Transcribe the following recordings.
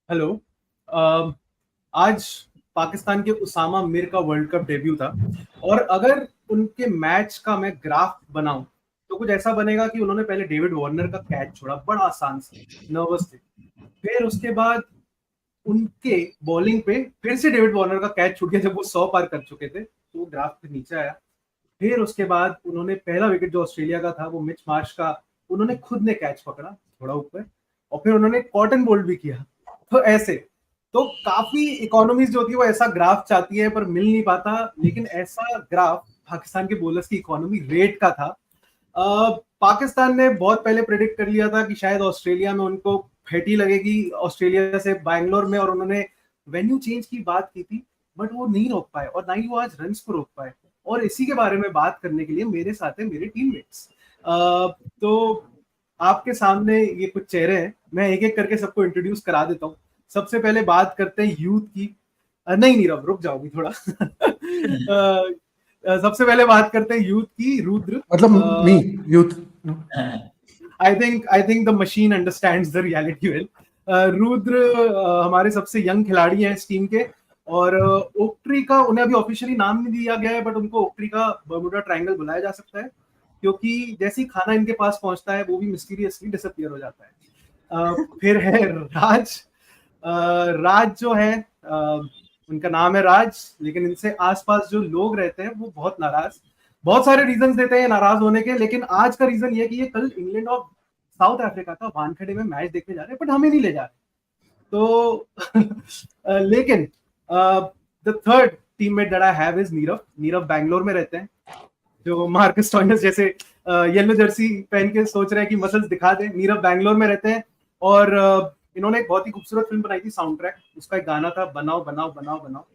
Hello. आज पाकिस्तान के उसामा मीर का वर्ल्ड कप डेब्यू था और अगर उनके मैच का मैं ग्राफ बनाऊं तो कुछ ऐसा बनेगा कि उन्होंने पहले डेविड वार्नर का कैच छोड़ा, बड़ा आसान से, नर्वस थे। फिर उसके बाद उनके बॉलिंग पे फिर से डेविड वार्नर का कैच छूट गया जब वो 100 पार कर चुके थे, तो वो ग्राफ पे नीचे आया। फिर उसके बाद उन्होंने पहला विकेट जो ऑस्ट्रेलिया का था वो मिच मार्श का, उन्होंने खुद ने कैच पकड़ा थोड़ा ऊपर, और फिर उन्होंने कॉटन बोल्ड भी किया। तो ऐसे तो काफी इकोनॉमीज जो होती है वो ऐसा ग्राफ चाहती है पर मिल नहीं पाता, लेकिन ऐसा ग्राफ पाकिस्तान के बॉलर्स की इकोनॉमी रेट का था। पाकिस्तान ने बहुत पहले प्रेडिक्ट कर लिया था कि शायद ऑस्ट्रेलिया में उनको फेटी लगेगी ऑस्ट्रेलिया से बैंगलोर में, और उन्होंने वेन्यू चेंज की बात की थी, बट वो नहीं रोक पाए और ना ही वो आज रन्स को रोक पाए। और इसी के बारे में बात करने के लिए मेरे साथ है मेरे टीममेट्स। तो आपके सामने ये कुछ चेहरे हैं, मैं एक एक करके सबको इंट्रोड्यूस करा देता हूँ। सबसे पहले बात करते हैं यूथ की। नहीं नीरव, रुक जाओगी थोड़ा। सबसे पहले बात करते हैं यूथ की। रुद्र, मतलब me youth. I think the machine understands the reality well. Rudra हमारे सबसे यंग खिलाड़ी हैं इस टीम के, और ओक्ट्री का उन्हें अभी ऑफिशियली नाम नहीं दिया गया है, बट उनको ओक्ट्री का बर्मुडा ट्रायंगल बुलाया जा सकता है, क्योंकि जैसे ही खाना इनके पास पहुंचता है वो भी मिस्टीरियसली डिसअपीयर हो जाता है। फिर है राज। राज जो है, उनका नाम है राज, लेकिन इनसे आसपास जो लोग रहते हैं वो बहुत नाराज, बहुत सारे रीजंस देते हैं नाराज होने के, लेकिन आज का रीजन ये कि ये कल इंग्लैंड और साउथ अफ्रीका का वानखेड़े में मैच देखने जा रहे हैं, बट हमें नहीं ले जा रहे। तो लेकिन the third teammate that I have is Nirav. Nirav Bangalore में रहते हैं, जो मार्कस स्टोइनिस जैसे येलो जर्सी पहन के सोच रहे हैं कि मसल्स दिखा दे। नीरव बैंगलोर में रहते हैं और इन्होंने एक बहुत ही खूबसूरत फिल्म बनाई थी, साउंड ट्रैक, उसका एक गाना था बनाओ बनाओ बनाओ बनाओ।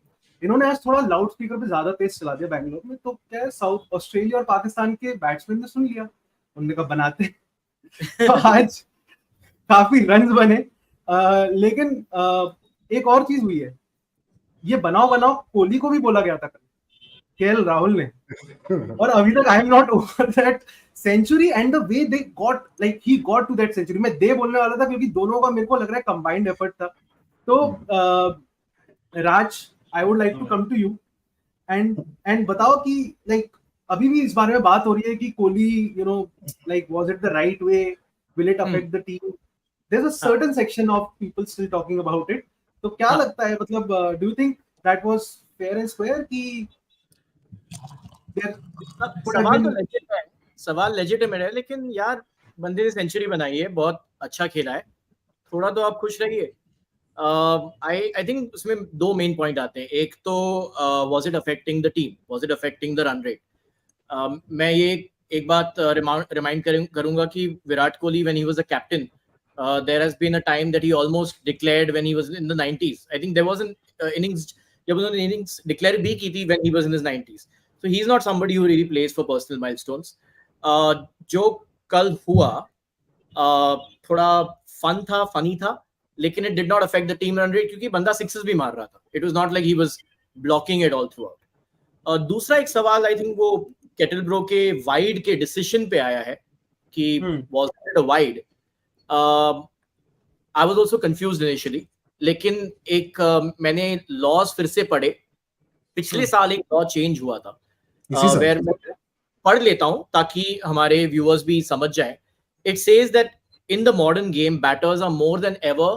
इन्होंने आज थोड़ा लाउड स्पीकर पे ज्यादा तेज चला दिया बैंगलोर में, तो क्या है, साउथ ऑस्ट्रेलिया और पाकिस्तान के बैट्समैन ने सुन लिया, उन्होंने कहा बनाते। तो आज काफी रन्स बने। लेकिन एक और चीज हुई है, ये बनाओ बनाओ कोहली को भी बोला गया था केएल राहुल ने, और अभी तक I am not over that century and the way they got, like he got to that century. मैं दे बोलने वाला था क्योंकि दोनों का मेरे को लग रहा है कंबाइंड एफर्ट था। तो Raj, I would like to come to you and बताओ कि लाइक अभी भी इस बारे में बात हो रही है कि Kohli, you know, like was it the right way, will it affect the team? There is a certain section of people still talking about it. तो क्या लगता है, मतलब do you think that was fair and square कि सवाल legitimate है, लेकिन यार बंदे ने सेंचुरी बनाई है, बहुत अच्छा खेला है, थोड़ा तो आप खुश रहिए। आई थिंक उसमें दो मेन पॉइंट आते हैं। एक तो was it affecting the team, was it affecting the run rate. मैं ये एक बात रिमाइंड करूंगा कि Virat Kohli when he was a captain, there has been a time that he almost declared when he was in the 90s. I think there was an innings जब उन्होंने innings declare भी की थी when he was in his 90s. So he's not somebody who really plays for personal milestones. जो कल हुआ थोड़ा funny था, लेकिन it did not affect the team run rate क्योंकि बंदा सिक्सेस भी मार रहा था. It was not like he was blocking it all throughout. दूसरा एक सवाल आई थिंक वो केटलब्रो के वाइड के डिसीजन पे आया है कि was it a wide? I was also confused initially, लेकिन एक मैंने लॉज फिर से पढ़े। पिछले साल एक लॉ चेंज हुआ था, where मैं पढ़ लेता हूं ताकि हमारे व्यूअर्स भी समझ जाएं। It says that in the modern game, batters are more than ever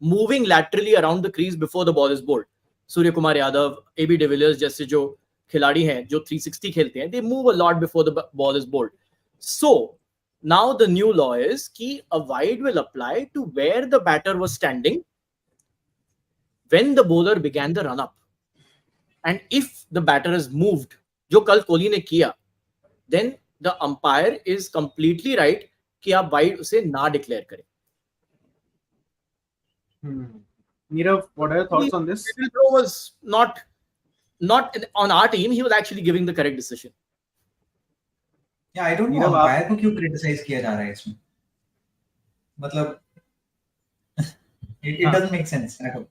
moving laterally around the crease before the ball is bowled. Surya Kumar Yadav, AB de Villiers जैसे जो खिलाड़ी हैं जो 360 खेलते हैं, they move a lot before the ball is bowled. So now the new law is कि a wide will apply to where the batter was standing when the bowler began the run up, and if the batter is moved, जो कल कोहली ने किया, then the umpire is completely right कि आप wide उसे ना declare करें। Nirav, what are your thoughts on this? Bro was not on our team. He was actually giving the correct decision. Yeah, I don't know umpire को क्यों criticize किया जा रहा है इसमें, मतलब it doesn't make sense at all.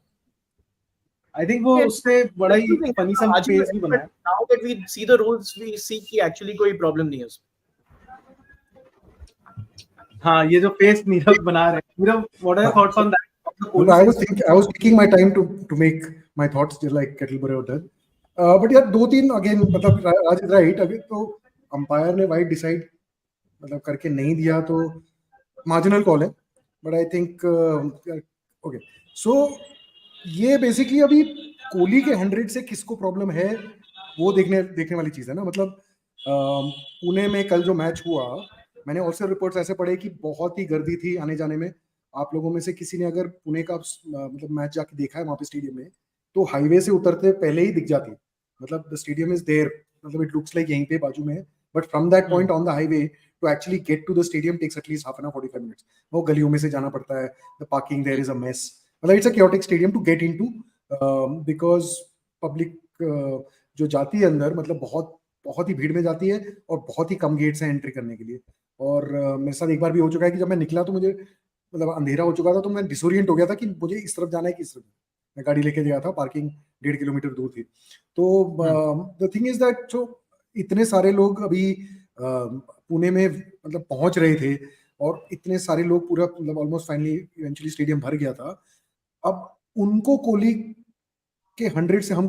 I think वो उससे बड़ा ही funny सा फेस भी बना है। Now that we see the rules, we see कि actually कोई problem नहीं है उसमें। हाँ, ये जो फेस नीरव बना रहे हैं, Nirav, what are your thoughts on that? I was taking my time to make my thoughts just like Kettleborough does. But यार 2-3 again मतलब राज is right. अभी तो अंपायर ने वाइड डिसाइड मतलब करके नहीं दिया तो मार्जिनल कॉल है. But I think okay so ये बेसिकली अभी कोहली के 100 से किसको प्रॉब्लम है वो देखने वाली चीज है ना. मतलब पुणे में कल जो मैच हुआ मैंने ऑल्सो रिपोर्ट्स ऐसे पढ़े कि बहुत ही गर्दी थी आने जाने में. आप लोगों में से किसी ने अगर पुणे का मतलब मैच जाके देखा है वहां पे स्टेडियम में तो हाईवे से उतरते पहले ही दिख जाती. मतलब द स्टेडियम इज देयर, मतलब इट लुक्स लाइक यहीं पे बाजू में है. But from that point on the highway to actually get to the stadium takes at least half an hour 45 minutes. वो गलियों में से जाना पड़ता है. The parking there is a mess. मतलब it's a chaotic stadium to get into because public जो जाती है अंदर मतलब बहुत ही भीड़ में जाती है और बहुत ही कम गेट्स हैं एंट्री करने के लिए. और मेरे साथ एक बार भी हो चुका है कि जब मैं निकला तो मुझे मतलब अंधेरा हो चुका था तो मैं डिसोरिएंट हो गया था कि मुझे इस तरफ जाना है कि इस तरफ. मैं गाड़ी लेके गया था, पार्किंग 1.5 किलोमीटर दूर थी. तो द थिंग इज दैट जो इतने सारे लोग अभी पुणे में मतलब पहुंच रहे थे और इतने सारे लोग पूरा मतलब ऑलमोस्ट फाइनली इवेंचुअली स्टेडियम भर गया था. अब उनको कोहली के 100 से हम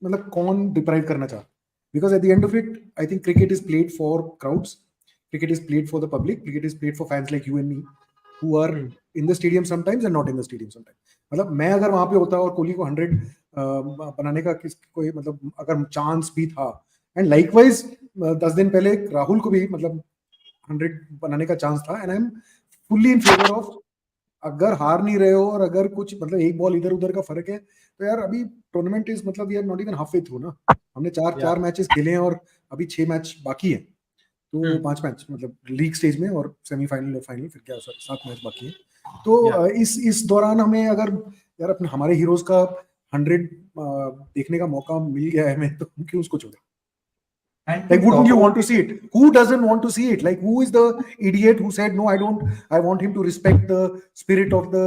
मतलब कौन डिप्राइव करना चाहता. Because at the end of it I think cricket is played for crowds. Cricket is played for the public. Cricket is played for fans like you and me, who are in the stadium sometimes and not in the stadium sometimes. मतलब मैं अगर वहां पे होता और कोहली को 100 बनाने का कोई मतलब अगर चांस भी था एंड लाइकवाइज 10 दिन पहले राहुल को भी मतलब 100 बनाने का चांस था. And I am fully in favour of अगर हार नहीं रहे हो और अगर कुछ मतलब एक बॉल इधर उधर का फर्क है तो यार अभी टूर्नामेंट इज मतलब we are not even half way through ना. हमने चार मैचेस खेले हैं और अभी 6 मैच बाकी है. तो 5 मैच मतलब लीग स्टेज में और सेमीफाइनल और फाइनल फिर क्या 7 मैच बाकी है. तो इस दौरान हमें अगर यार अपने हमारे हीरोज का 100 देखने का मौका मिल गया है मैं तो क्यों उसको छोड़े. Like wouldn't you want to see it? Who doesn't want to see it? Like who is the idiot who said no, I want him to respect the spirit of the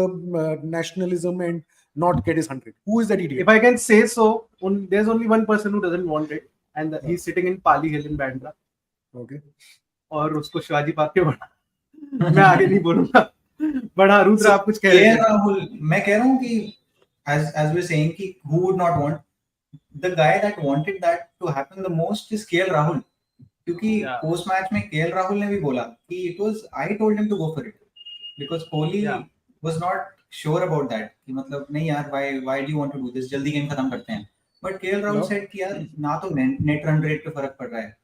nationalism and not get his 100. Who is that idiot? If I can say so, there's only one person who doesn't want it and he's sitting in Pali Hill in Bandra. Okay. और उसको Shivaji park के बना. मैं आगे नहीं बोलूंगा. बड़ा रुद्र आप कुछ कह रहे हैं. राहुल मैं कह रहा हूँ कि as we're saying कि who would not want, the guy that wanted that to happen the most is KL Rahul. क्योंकि पोस्ट मैच में KL Rahul ने भी बोला कि it was I told him to go for it because Kohli was not sure about that कि मतलब नहीं यार why do you want to do this, जल्दी गेम खत्म करते हैं. But KL Rahul said कि यार ना तो नेट रन रेट पे फर्क पड़ रहा है.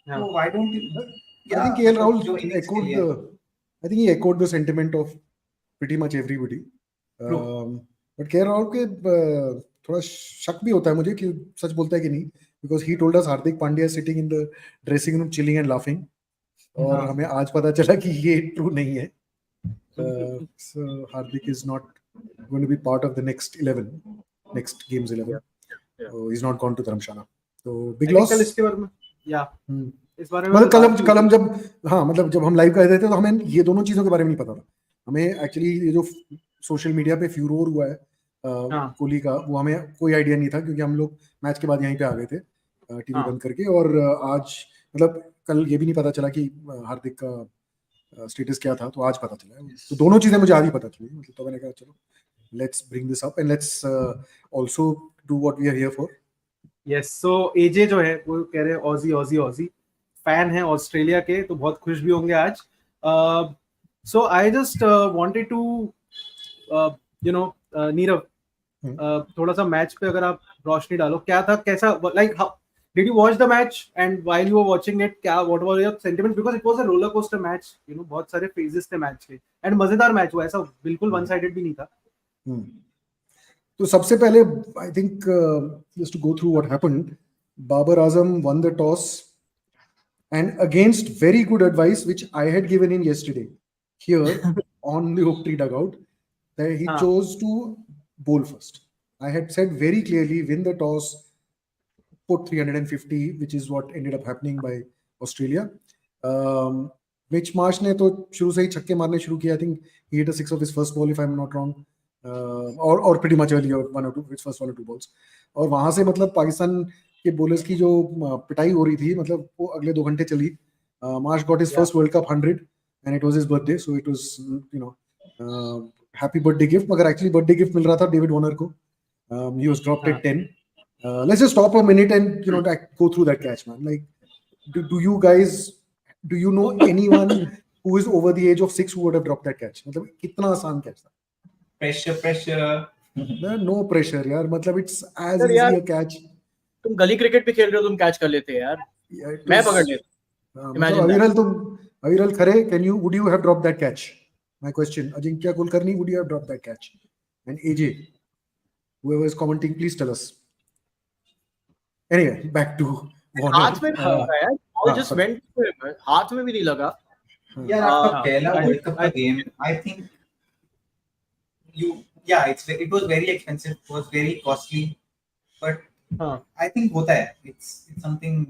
So why don't you? I think KL Rahul echoed the sentiment of pretty much everybody. But KL Rahul के थोड़ा शक भी होता है मुझे कि सच बोलता है कि नहीं. Because he told us Hardik Pandya is sitting in the dressing room chilling and laughing. और हमें आज पता चला कि ये ट्रू नहीं है. So Hardik is not going to be part of the next game's 11. So he's not gone to Dharamshala. So big loss. कल इसके बारे में इस बारे में मतलब कल हम जब हम लाइव कर रहे थे तो हमें ये दोनों चीजों के बारे में नहीं पता था. हमें एक्चुअली ये जो सोशल मीडिया पे फ्यूरोर हुआ है कोहली का वो हमें कोई आइडिया नहीं था क्योंकि हम लोग मैच के बाद यहीं पे आ गए थे टीवी बंद करके. और आज मतलब कल ये भी नहीं पता चला कि हार्दिक का स्टेटस क्या था तो आज पता चला. तो दोनों चीजें मुझे आज ही पता चली. मतलब तो मैंने कहा चलो let's bring this up and let's also do what we are here for. Yes. So AJ जो है वो कह रहे हैं ऑजी फैन है ऑस्ट्रेलिया के तो बहुत खुश भी होंगे आज. So I just wanted to Nirav थोड़ा सा मैच पे अगर आप रोशनी डालो क्या था कैसा like did you watch the match and while you were watching it क्या what was your sentiment because it was a roller coaster match. बहुत सारे फेजेस थे मैच के एंड मजेदार मैच हुआ. ऐसा बिल्कुल वन साइडेड भी नहीं था. तो सबसे पहले I think just to go through what happened. Babar Azam won the toss and against very good advice which I had given him yesterday here on the Oaktree dugout that he chose to bowl first. I had said very clearly win the toss, put 350 which is what ended up happening by Australia. Mitch Marsh ने तो शुरू से ही छक्के मारने शुरू किया. I think he hit a 6 of his first ball if I'm not wrong. और pretty much earlier his first 1 or 2 balls. और वहां से मतलब पाकिस्तान के बॉलर्स की जो पिटाई हो रही थी मतलब वो अगले 2 घंटे चली. Marsh got his first World Cup 100 and it was his birthday so it was happy birthday gift, मगर actually birthday gift मिल रहा था डेविड वार्नर को. He was dropped at 10. Let's just stop a minute and go through that catch, man. Like, do you guys, do you know anyone who is over the age of 6 who would have dropped that catch? मतलब कितना आसान catch था. Pressure. No pressure, यार. मतलब it's as Sir, easy यार, a catch. तुम गली cricket भी खेल रहे हो, तुम कैच कर लेते यार. मैं पकड़ लेता. मतलब Aviral Khare, would you have dropped that catch? My question. Ajinkya Kulkarni, would you have dropped that catch? And AJ, whoever is commenting, please tell us. Anyway, back to Warner. हाथ में भी लगा यार. Ball just went to him. हाथ में भी नहीं लगा. यार आपका पहला World Cup का game, I think it was very expensive, it was very costly, but I think होता है. It's something.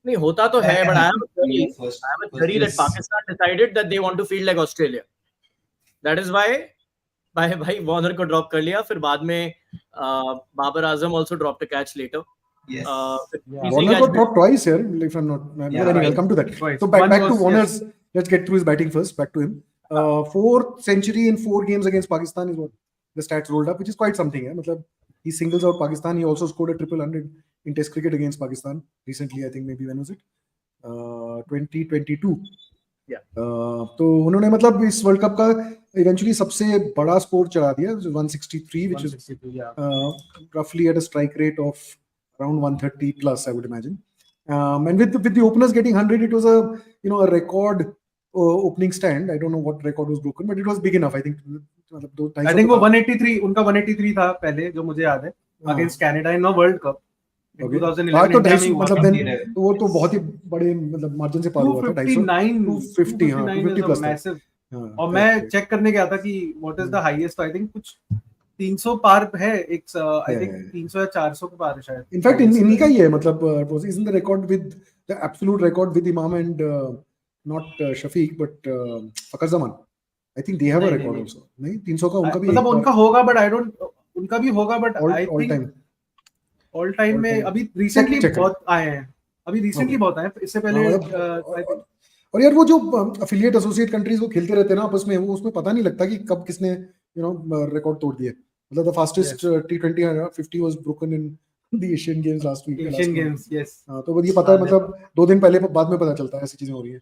नहीं होता तो है, but I am worried that Pakistan decided that they want to feel like Australia. That is why भाई Warner को drop कर लिया. फिर बाद में Babar Azam also dropped a catch later. Yes. Warner got dropped twice here, if I'm not. Anyway, I'll come to that. Twice. So back to Warner's. Yes. Let's get through his batting first. Back to him. 4th century in 4 games against Pakistan is what the stats rolled up, which is quite something. मतलब he singles out Pakistan. He also scored a 100 in Test cricket against Pakistan recently. I think maybe when was it? 2022. Yeah. तो उन्होंने मतलब इस world cup का eventually सबसे बड़ा score चढ़ा दिया, 163, which is roughly at a strike rate of around 130 plus, I would imagine. And with the openers getting 100, it was a record opening stand. I don't know what record was broken, but it was big enough. I think. I think वो 183 उनका 183 था पहले, जो मुझे याद है, against Canada in a World Cup. Okay. 2011 तो 250 मतलब then वो तो बहुत ही बड़े मतलब मार्जिन से पार हुआ था. 250 हाँ 250 प्लस था. और मैं चेक करने गया था कि what is the highest, I think कुछ 300 पार है, एक I think 300 या 400 के पार है शायद. In fact इन्हीं का ही है, मतलब isn't the record with the absolute record with Imam and not Shafiq but Fakhar Zaman. I think they have a record also. नहीं 300 का उनका भी मतलब उनका होगा, but I don't, उनका भी होगा, but I think all time में अभी recently बहुत आए हैं. अभी recently बहुत आए. इससे पहले और यार वो जो affiliate associate countries वो खेलते रहते हैं ना आपस में, वो उसमें पता नहीं लगता कि कब किसने रिकॉर्ड तोड़ दिए. मतलब the fastest T20 50 was broken in the Asian Games last week. Asian Games, yes. तो ये पता है, मतलब 2 दिन पहले बाद में पता चलता है ऐसी चीजें हो रही है.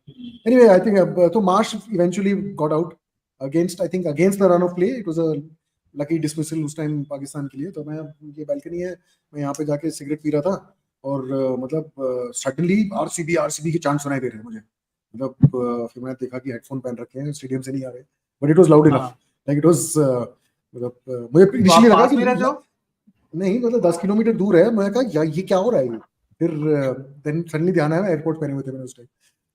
Anyway, I think तो Marsh eventually got out against the run of play. It was a lucky dismissal उस टाइम पाकिस्तान के लिए. तो मैं, ये बालकनी है, मैं यहाँ पे जाके सिगरेट पी रहा था और मतलब सडनली आरसीबी के चांस सुनाई दे रहे हैं मुझे. मतलब फिर मैंने देखा कि हेडफोन पहन रखे हैं, स्टेडियम से नहीं आ रहे, but it was loud enough. Like it was मतलब मुझे इनिशियली लगा कि नहीं, मतलब 10 किलोमीटर दूर है. मैं कहा ये क्या हो रहा है. फिर देन सडनली ध्यान आया, एयरपोर्ट पहने हुए थे मैंने उस टाइम,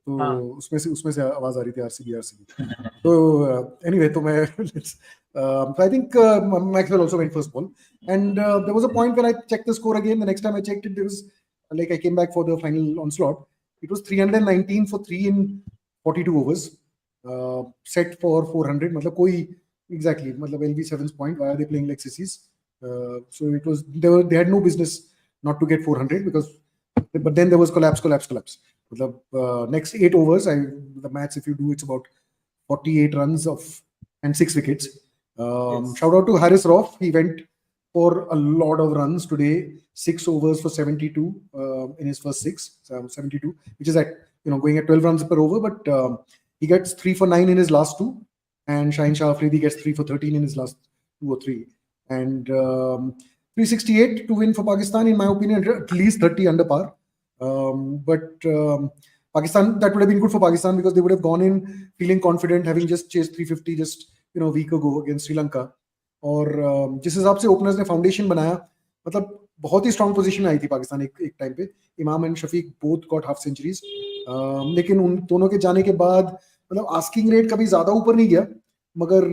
तो उसमें से आवाज आ रही थी आरसीबी. तो एनीवे, तो मैं I think Maxwell also went first ball, and there was a point when I checked the score again. The next time I checked it, there was like I came back for the final onslaught. It was 319 for 3 in 42 overs, set for 400. मतलब कोई exactly, मतलब LV7's point. Why are they playing like sissies? So it was they had no business not to get 400 because, but then there was collapse. मतलब next 8 overs, the match, if you do, it's about 48 runs and 6 wickets. Yes. Shout out to Haris Rauf. He went for a lot of runs today. 6 overs for 72 in his first 6, 72, which is at going at 12 runs per over. But he gets 3 for 9 in his last 2, and Shaheen Shah Afridi gets 3 for 13 in his last 2 or 3. And 368 to win for Pakistan, in my opinion, at least 30 under par. But Pakistan, that would have been good for Pakistan because they would have gone in feeling confident, having just chased 350 just a week ago against Sri Lanka. और जिस हिसाब से openers ने foundation बनाया, मतलब बहुत ही strong position में आई थी पाकिस्तान एक टाइम पे. Imam and Shafique both got half centuries, लेकिन उन दोनों के जाने के बाद मतलब आस्किंग रेट कभी ज्यादा ऊपर नहीं गया, मगर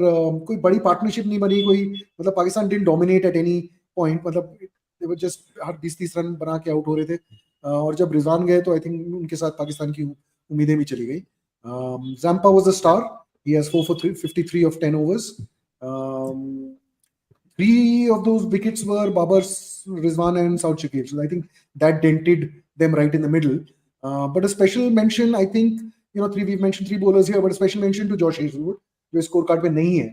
कोई बड़ी पार्टनरशिप नहीं बनी. कोई मतलब Pakistan didn't dominate at any point. मतलब दे वर जस्ट हर 20-30 रन बना के आउट हो रहे थे. और जब रिजवान गए तो आई थिंक उनके साथ पाकिस्तान की उम्मीदें भी चली गई. Zampa was the star. He has 4 for 53 of 10 overs. 3 of those wickets were Babar's, Rizwan and Saud Shakir. So I think that dented them right in the middle. But a special mention, I think, we've mentioned 3 bowlers here, but a special mention to Josh Hazlewood, जो scorecard पे नहीं है.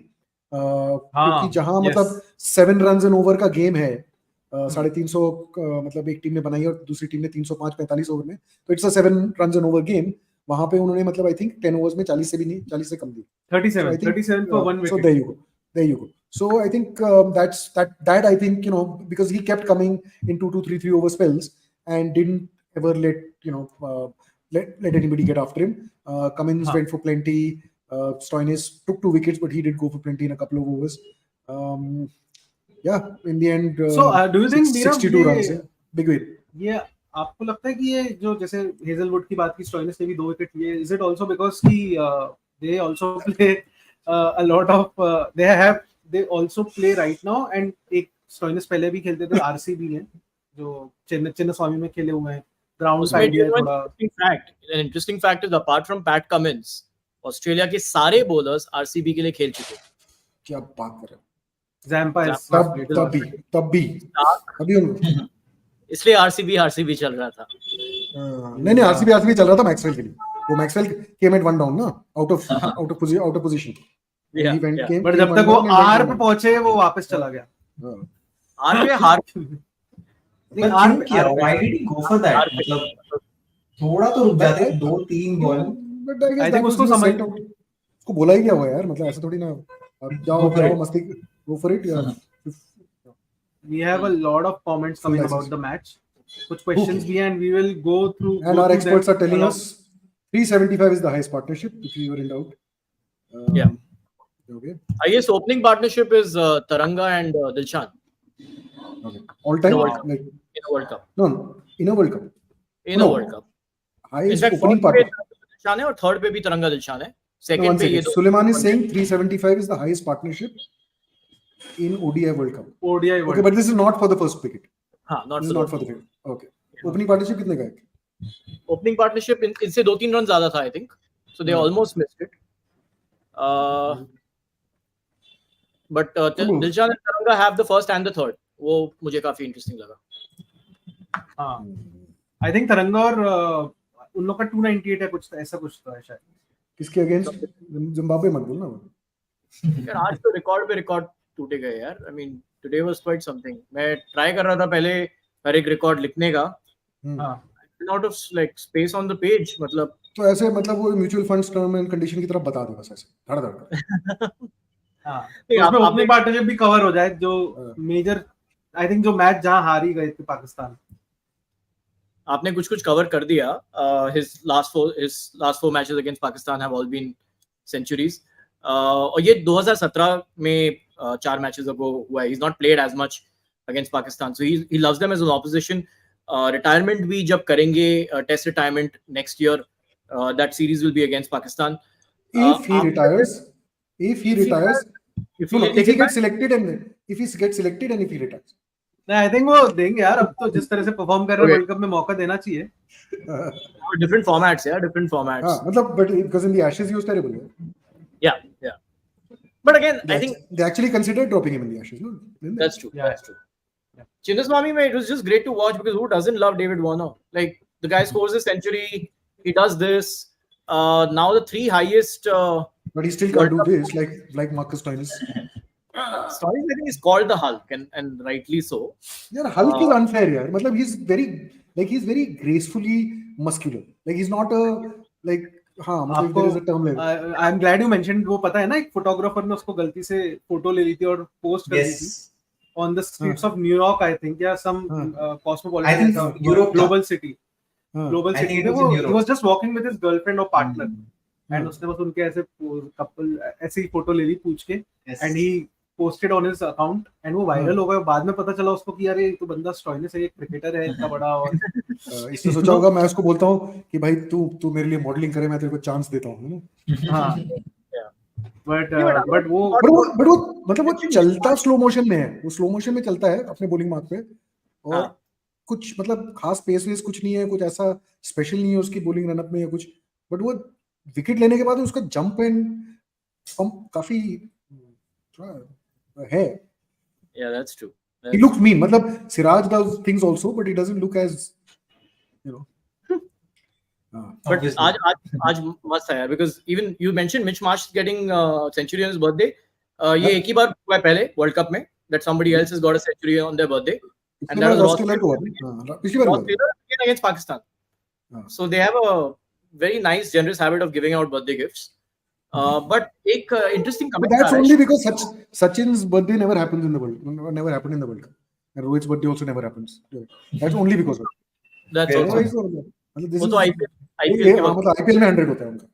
क्योंकि जहां yes. मतलब 7 runs N over का game है, 350 मतलब एक टीम ने बनाई और दूसरी टीम ने 305 45 ओवर में, तो it's a 7 runs N over game. वहां पे उन्होंने मतलब आई थिंक 10 ओवर्स में 40 से भी नहीं, 40 से कम दी. 37 for 1 so wicket. there you go. So I think that I think, because he kept coming in 2 to 3 over spells and didn't ever let anybody get after him. Cummins went for plenty. Stoinis took 2 wickets, but he did go for plenty in a couple of overs. Yeah, in the end, So do you think 62 runs, big win. ये आपको लगता है कि ये जो जैसे Hazlewood की बात की, स्टॉइनिस ने भी 2 विकेट लिए, इज इट आल्सो बिकॉज़ कि they also play a lot of they also play right now, and एक स्टॉइनिस पहले भी खेलते थे आरसीबी में, जो चिन्नस्वामी में खेले हुए हैं, ग्राउंड का आइडिया थोड़ा. An interesting fact is, apart from Pat Cummins, Australia के सारे बॉलर्स आरसीबी के लिए खेल चुके. क्या बात कर रहे हो. Zampa तभी उनको इसलिए आरसीबी चल रहा था. नहीं आरसीबी चल रहा था मैक्सवेल के लिए. वो मैक्सवेल came at 1 down ना, out of position. बट जब तक वो आर पे पहुंचे वो वापस चला गया. आर पे हार why did he go for that? मतलब थोड़ा तो रुक जाते, 2-3 बॉल. बट आई थिंक उसको बोला ही क्या हुआ यार, मतलब ऐसा थोड़ी ना, अब जाओ मस्ती, go for it. We have a lot of comments coming about the match. कुछ questions भी हैं, and we will go through. And our experts are telling us 375 is the highest partnership, if you were in doubt. Yeah. Okay. Highest opening partnership is Taranga and Dilshan. Okay. All time, like in a World Cup. No, in a World Cup. In a World Cup. Highest opening partnership. Dilshan है और third पे भी Taranga Dilshan है. Second पे ये दो. Suleiman is saying 375 is the highest partnership in ODI World Cup. ODI World Okay, but this is not for the first wicket. हाँ, not for the wicket. Okay. Opening partnership कितने का है? Opening partnership इनसे 2-3 run ज्यादा था, I think. So they almost missed it. But Dilshan and Taranga have the first and the third. वो मुझे काफी इंटरेस्टिंग लगा. हाँ, I think तरंगा और उन लोग का 298 है, कुछ ऐसा कुछ तो है शायद. किसके अगेंस्ट? जिम्बाब्वे मत बोलना. यार आज तो रिकॉर्ड पे रिकॉर्ड टूटे गए यार. I mean today was quite something. मैं ट्राई कर रहा था पहले हर एक रिकॉर्ड लिखने का. हाँ. Out of like space on the page, मतलब. तो ऐसे मतलब वो mutual funds term and condition की तरफ बता दो बस ऐसे धड़ कर. हाँ. तो अपने पार्टनरशिप भी कवर हो जाए, जो मेजर आई थिंक जो मैच जहां हार ही गए थे पाकिस्तान. आपने कुछ कवर कर दिया. His last four matches against Pakistan have all been centuries. और ये 2017 में 4 matches ago हुआ है. He's not played as much against Pakistan, so he loves them as an opposition. Retirement भी जब करेंगे, test retirement next year, that series will be against Pakistan. If he retires, if he gets selected and if he retires. नहीं, I think वो देंगे यार. अब तो जिस तरह से परफॉर्म कर रहे हैं वर्ल्ड कप में मौका देना चाहिए. Different formats, yeah, different formats. हाँ, मतलब but because in the Ashes he was terrible. Yeah. But again, I think they actually considered dropping him in the Ashes. No? That's true. Yeah. That's true. Yeah. Chinnaswamy, it was just great to watch, because who doesn't love David Warner? Like, the guy scores a century, he does this. Now the 3 highest. But he still can't do this, like Marcus Stoinis. Stoinis, I think, is called the Hulk, and rightly so. Yeah, Hulk is unfair, yaar. Matlab he's very gracefully muscular. Like he's not a like. हाँ, मतलब there is a term like. I'm glad you mentioned. वो पता है ना, एक photographer ने उसको गलती से फोटो ले ली थी और पोस्ट कर दी थी on the streets of New York, I think, yeah, some cosmopolitan, I think Europe, global city. Global city. He was just walking with his girlfriend or partner, and उसने बस उनके ऐसे couple ऐसे ही फोटो ले ली पूछ के, and he posted on his account, and वो viral हो गया. बाद में पता चला उसको कि यार ये तो बंदा स्टॉइनिस है, एक क्रिकेटर है इतना बड़ा. और इसने सोचा होगा मैं उसको बोलता हूँ कि भाई तू मेरे लिए मॉडलिंग करे, मैं तेरे को चांस देता हूँ. हाँ. बट वो मतलब वो चलता स्लो मोशन में है. वो स्लो मोशन में चलता है अपने बॉलिंग मार्क पे, और कुछ मतलब खास पेस वेस कुछ नहीं है, कुछ ऐसा स्पेशल नहीं है उसकी बॉलिंग रनअप में या कुछ. बट वो विकेट लेने के बाद उसका जंप एंड पंप काफी है. Yeah, that's true. He looks mean. मतलब Siraj does things also, but he doesn't look as, you know. But आज must है, because even you mentioned Mitch Marsh getting century on his birthday. ये एक ही बार हुआ है पहले वर्ल्ड कप में that somebody else has got a century on their birthday, and that was Ross Taylor को हां पिछली बार Ross Taylor against Pakistan. So they have a very nice generous habit of giving out birthday gifts. But एक interesting comment. That's only because Sachin's birthday never happens in the world. Never happened in the World Cup. And Rohit's birthday also never happens. That's only because of it. That's also. वो तो IPL मतलब IPL में 100 होता है उनका.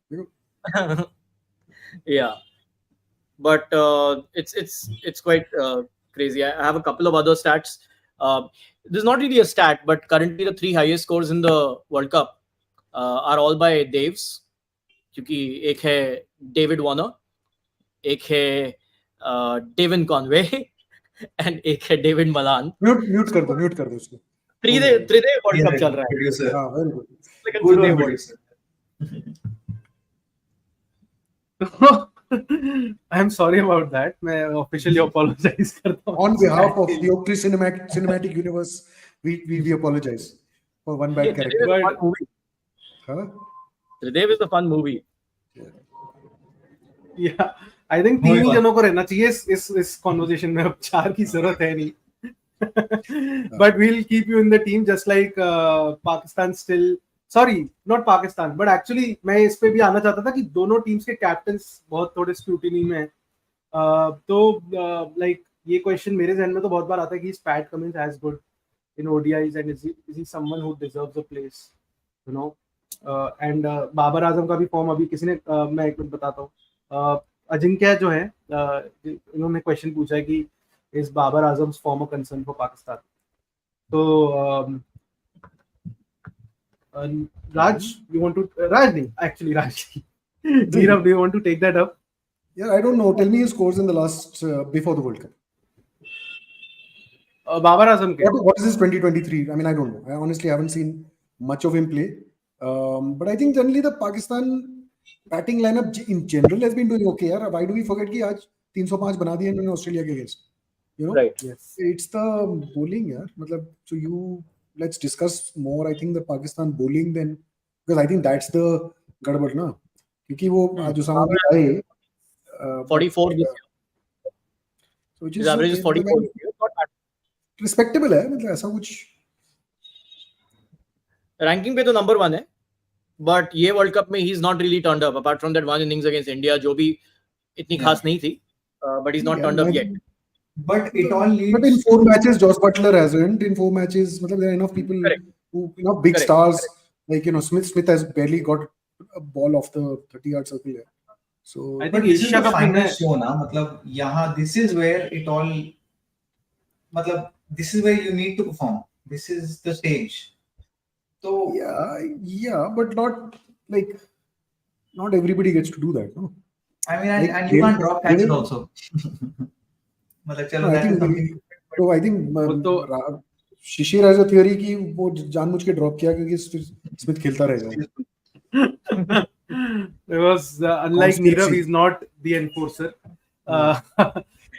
Yeah, but it's quite crazy. I have a couple of other stats. This is not really a stat, but currently the 3 highest scores in the World Cup are all by Daves. क्योंकि एक है David Warner, एक है Devon Conway and एक है David Malan. Mute कर दो उसको. त्रिदेव वर्ल्ड कप चल रहा है. हां very good. I am sorry about that. मैं officially apologize करता हूँ. On behalf of the Oaktree cinematic universe, we apologize for one bad character. Huh? Tridev is a fun movie. Yeah, I think 3 ही जनों को रहना चाहिए इस conversation में. अब 4 की जरूरत है नहीं. But we'll keep you in the team just like Pakistan still. Sorry, not Pakistan, but actually मैं इस पे भी आना चाहता था कि दोनों टीम्स के कैप्टन्स बहुत थोड़े स्क्रूटिनी में हैं. तो like ये क्वेश्चन मेरे ज़हन में तो बहुत बार आता है कि is Pat Cummins as good in ODIs and is he someone who deserves a place, you know? And Babar Azam का भी फॉर्म अभी किसी ने मैं एक मिनट बताता हूँ. अजिंक्य जो है इन्होंने क्वेश्चन पूछा है कि is Babar Azam form a concern for Pakistan. तो Raj you want to Raj नहीं actually Raj Neerav do you want to take that up? Yeah, I don't know. Tell me his scores in the last before the World Cup. Babar Azam के What is his 2023? I mean, I don't know. I honestly haven't seen much of him play. But I think generally the Pakistan batting lineup in general has been doing okay. यार, why do we forget कि आज 305 बना दिए इन्होंने Australia के against? You know, right? Yes. It's the bowling, यार. मतलब so let's discuss more. I think the Pakistan bowling then because I think that's the गड़बड़ ना क्योंकि वो जो सामने आए 44 this year. So which His average is 44. Respectable है मतलब ऐसा कुछ रैंकिंग पे तो नंबर 1 है, बट ये वर्ल्ड कप में he is not really turned up apart from that one innings against India जो भी इतनी खास नहीं थी, but is not turned up yet. But it all leads. But in 4 matches, Josh Butler hasn't. In 4 matches, there are enough people who, big stars like Smith has barely got a ball off the 30-yard circle here. So I think Asia का Cup final show ना मतलब यहाँ this is where it all मतलब this is where you need to perform. This is the stage. So yeah, but not everybody gets to do that, no. I mean, and you can't drop catches also. मतलब चलो I think Shishir has a theory कि वो जानबूझ के drop किया क्योंकि Smith खेलता रहेगा. It was unlike Nirav, he's not the enforcer.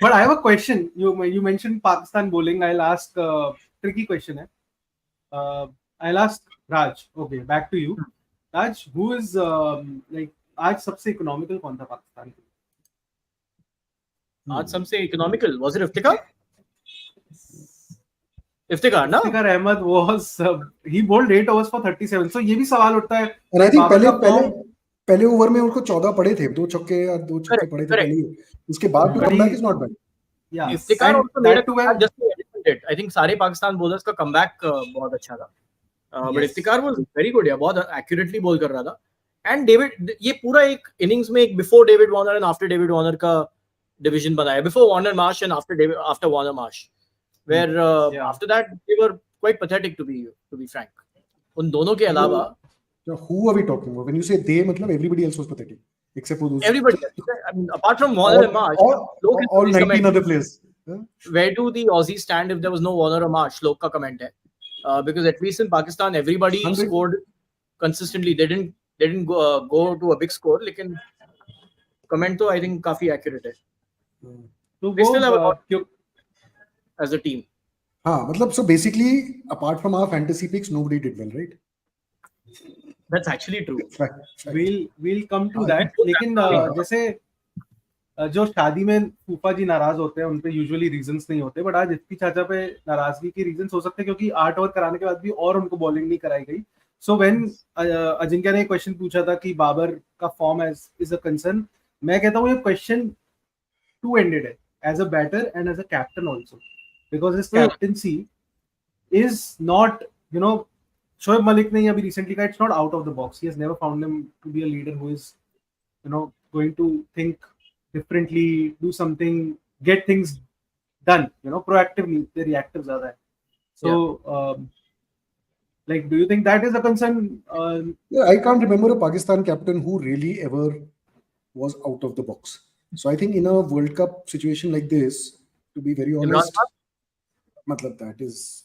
But I have a question. You mentioned Pakistan bowling. I'll ask tricky question. I'll ask Raj. Okay, back to you. Raj, who is आज सबसे economical कौन था पाकिस्तान के? आज सबसे economical was it Iftikhar? Iftikhar ना? Iftikhar Ahmed was he bowled 8 overs for 37. So ये भी सवाल उठता है. And I think पहले ओवर में उनको 14 पड़े थे, 2 छक्के या 2 छक्के पड़े थे पहले. उसके बाद to come back is not bad. Yeah. Iftikhar also made a just to edit it. I think सारे पाकिस्तान bowlers का comeback बहुत अच्छा था. But Iftikhar was very good. बहुत accurately bowl कर रहा था. And David ये पूरा एक innings में एक before David Warner and after David Warner का division बनाया. Before Warner Marsh and after Warner Marsh. Where after that they were quite pathetic to be frank. उन दोनों के अलावा who are we talking about? When you say they, मतलब everybody else was pathetic except for those. Everybody. I mean, apart from Warner and Marsh, all 19 other players. Where do the Aussies stand if there was no Warner or Marsh? Log का comment है. Because at least in Pakistan, everybody scored consistently. They didn't go to a big score. लेकिन comment तो I think काफी accurate है. They still have a lot as a team. हाँ, मतलब so basically apart from our fantasy picks, nobody did well, right? That's actually true. Fact. We'll come to that. लेकिन जैसे जो शादी में फूफा जी नाराज होते हैं उन पे यूजुअली रीजंस नहीं होते, बट आज इफ्ती चाचा पे नाराजगी की रीजंस हो सकते हैं क्योंकि 8 ओवर कराने के बाद भी और उनको बॉलिंग नहीं कराई गई. सो व्हेन अजिंक्य ने क्वेश्चन पूछा था कि बाबर का फॉर्म इज अ कंसर्न, मैं कहता हूँ ये क्वेश्चन टू एंडेड है, as a batter and as a captain also, because his captaincy is not, you know, Shoaib Malik ने अभी रिसेंटली कहा it's not out of the box. He has never found him to be a leader who is, you know, going to think differently, do something, get things done, you know, proactively. The reactive zyada hai. So like, do you think that is a concern? Yeah, I can't remember a Pakistan captain who really ever was out of the box. So I think in a World Cup situation like this, to be very honest, matlab that is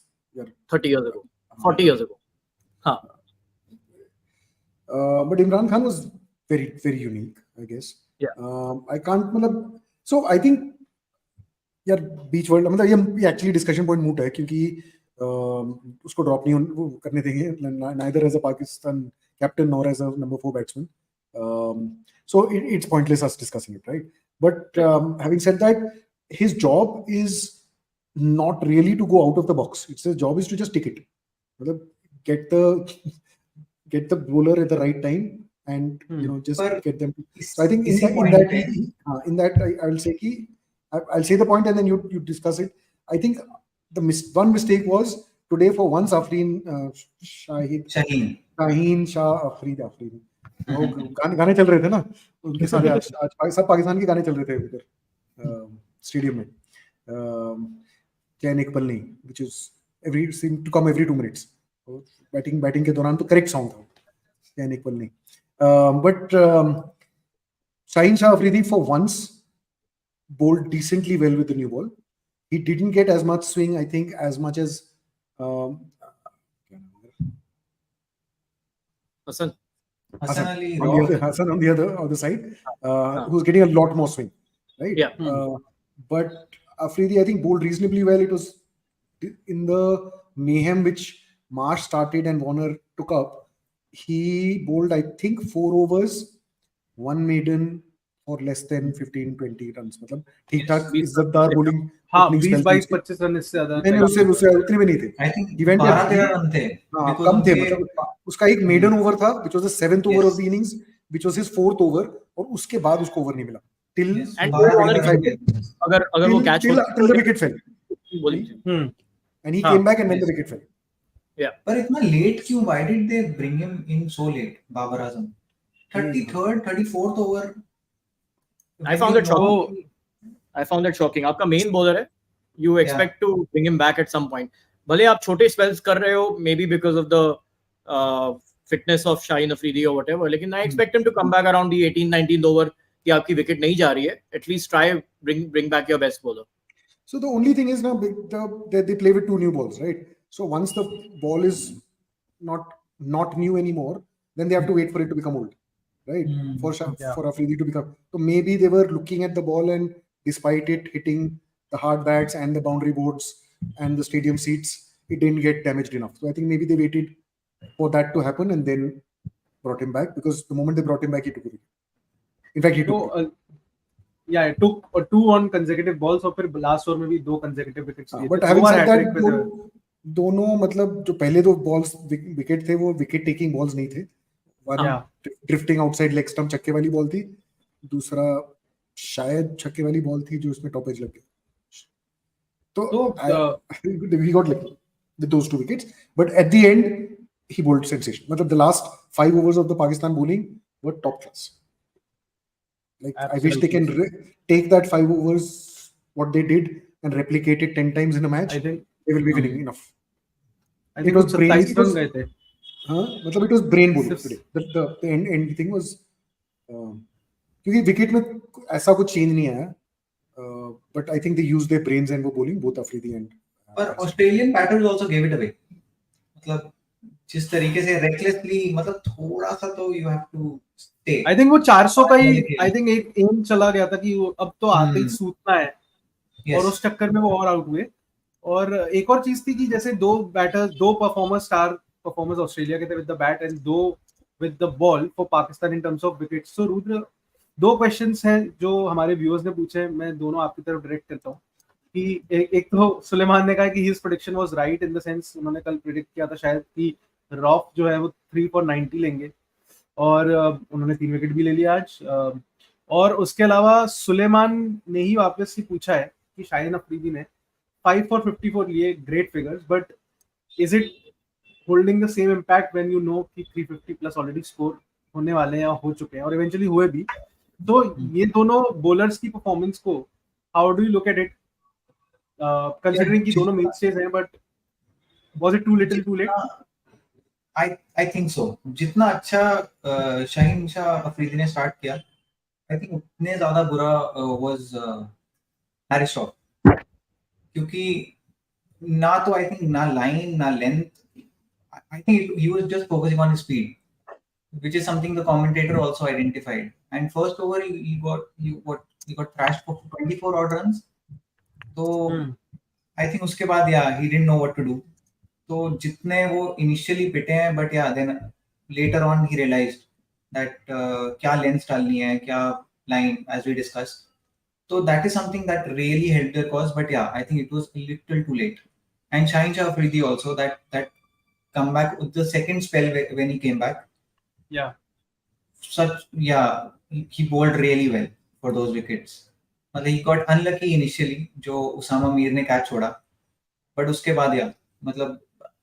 30 years ago, 40 years ago. Huh. But Imran Khan was very, very unique, I guess. Yeah. I can't, matlab, so I think यार बीच world मतलब ये actually discussion point मूट है क्योंकि उसको drop नहीं वो करने देंगे, neither as a Pakistan captain nor as a number 4 batsman. So it's pointless us discussing it, right? But having said that, his job is not really to go out of the box. His job is to just tick it. Get the bowler at the right time and you know just get them. So I think in that I will say I'll say the point and then you discuss it. I think the one mistake was today for once Shaheen Shah Afridi. गाने चल रहे थे ना उनके सारे, आज सब पाकिस्तान के गाने चल रहे थे उधर स्टेडियम में. चैन एक पल नहीं, which is seem to come every 2 minutes. Batting के दौरान तो करेक्ट सॉन्ग था चैन एक पल नहीं. But Shaheen Shah Afridi for once bowled decently well with the new ball. He didn't get as much swing, I think, as much as Hassan on the other side, who's getting a lot more swing, right? Yeah. But Afridi, I think, bowled reasonably well. It was in the mayhem which Marsh started and Warner took up. He bowled, I think, 4 overs, 1 maiden for less than 15-20 runs. मतलब ठीक ठाक इज्जतदार bowling. हाँ, 20-22-25 run इससे ज्यादा मैंने उससे उतने भी नहीं थे. I think 12-13 रन थे. हाँ, कम थे. मतलब उसका एक मेडन ओवर था which was the 7th over of the innings, which was his 4th over, और उसके बाद उसको ओवर नहीं मिला till अगर वो catch till the wicket fell. And he came back and when the wicket fell. Yeah. पर इतना late क्यों? Why did they bring him in so late? Babar Azam 33rd 34th over. I found that shocking. आपका main bowler है, you expect to bring him back at some point. भले आप छोटे spells कर रहे हो, maybe because of the fitness of Shaheen Afridi or whatever, लेकिन I expect him to come back around the 18th-19th over कि आपकी विकेट नहीं जा रही है. At least try bring back your best bowler. So the only thing is now they play with 2 new balls, right? So once the ball is not new anymore, then they have to wait for it to become old, right? For Afridi to become. So maybe they were looking at the ball and despite it hitting the hard bats and the boundary boards and the stadium seats, it didn't get damaged enough. So I think maybe they waited for that to happen and then brought him back, because the moment they brought him back, he took a wicket. In fact, he took. Yeah, it took 2 on consecutive balls और फिर last over में भी 2 consecutive wickets. But having said that, दोनों मतलब जो पहले 2 balls wicket थे वो wicket taking balls नहीं थे. Drifting outside leg stump छक्के वाली बॉल थी, दूसरा शायद छक्के वाली बॉल थी जो उसमें टॉप एज लग गई. तो he got lucky with those 2 wickets, but at the end he bowled sensation. मतलब the last 5 overs of the Pakistan bowling were top class. Like absolutely. I wish they can take that 5 overs what they did and replicate it 10 times in a match. I think they will be winning enough. I think it was brain. It was brain bowling today. The end thing was क्योंकि wicket में ऐसा कुछ change नहीं आया, but I think they used their brains and were bowling both Afridi and. पर Australian batters also gave it away. मतलब जिस तरीके से recklessly, मतलब थोड़ा सा तो you have to stay. I think वो 400 का ही I think एक एम चला गया था कि अब तो आते ही सूतना है, और उस चक्कर में वो और आउट हुए. और एक और चीज थी कि जैसे 2 परफॉर्मर्स स्टार परफॉर्मर्स ऑस्ट्रेलिया के थे with the bat and 2 with the ball for Pakistan in terms of wickets. So Rudra, दो क्वेश्चंस हैं जो हमारे व्यूअर्स ने पूछे हैं, मैं दोनों आपकी तरफ डायरेक्ट करता हूँ कि एक तो सुलेमान ने कहा कि his prediction was right in the sense उन्होंने कल प्रेडिक्ट किया था शायद कि रॉफ जो है वो 3 for 90 लेंगे और उन्होंने 3 विकेट भी ले लिया आज। और उसके अलावा सुलेमान ने ही वापस से पूछा है कि शाहिन अफरीदी ने 5 for 54 लिए, great figures, but is it holding the same impact when you know कि 350 प्लस ऑलरेडी स्कोर होने वाले हैं या हो चुके हैं और इवेंचुअली हुए भी। तो ये दोनों बॉलर्स की परफॉर्मेंस को how do you look at it, considering कि दोनों मेनस्टेज हैं, but was it too little too late? I think so. जितना अच्छा शाहीन शाह अफरीदी ने स्टार्ट किया, आई थिंक उतने ज्यादा बुरा वाज हैरिस रॉफ, क्योंकि ना तो आई थिंक ना लाइन ना length, I think he was just focusing on his speed, which is something the commentator also identified. And first over he got thrashed for 24 odd runs. तो I think उसके बाद he didn't know what to do. तो जितने वो initially पिटे हैं, but then later on he realised that क्या length डालनी है, क्या लाइन, एज वी डिस्कस. तो that is something that really helped their cause, but I think it was a little too late. And Shaheen Shah Afridi also, that comeback, the second spell when he came back, he bowled really well for those wickets. मतलब he got unlucky initially जो उसामा मीर ने catch छोड़ा, but उसके बाद मतलब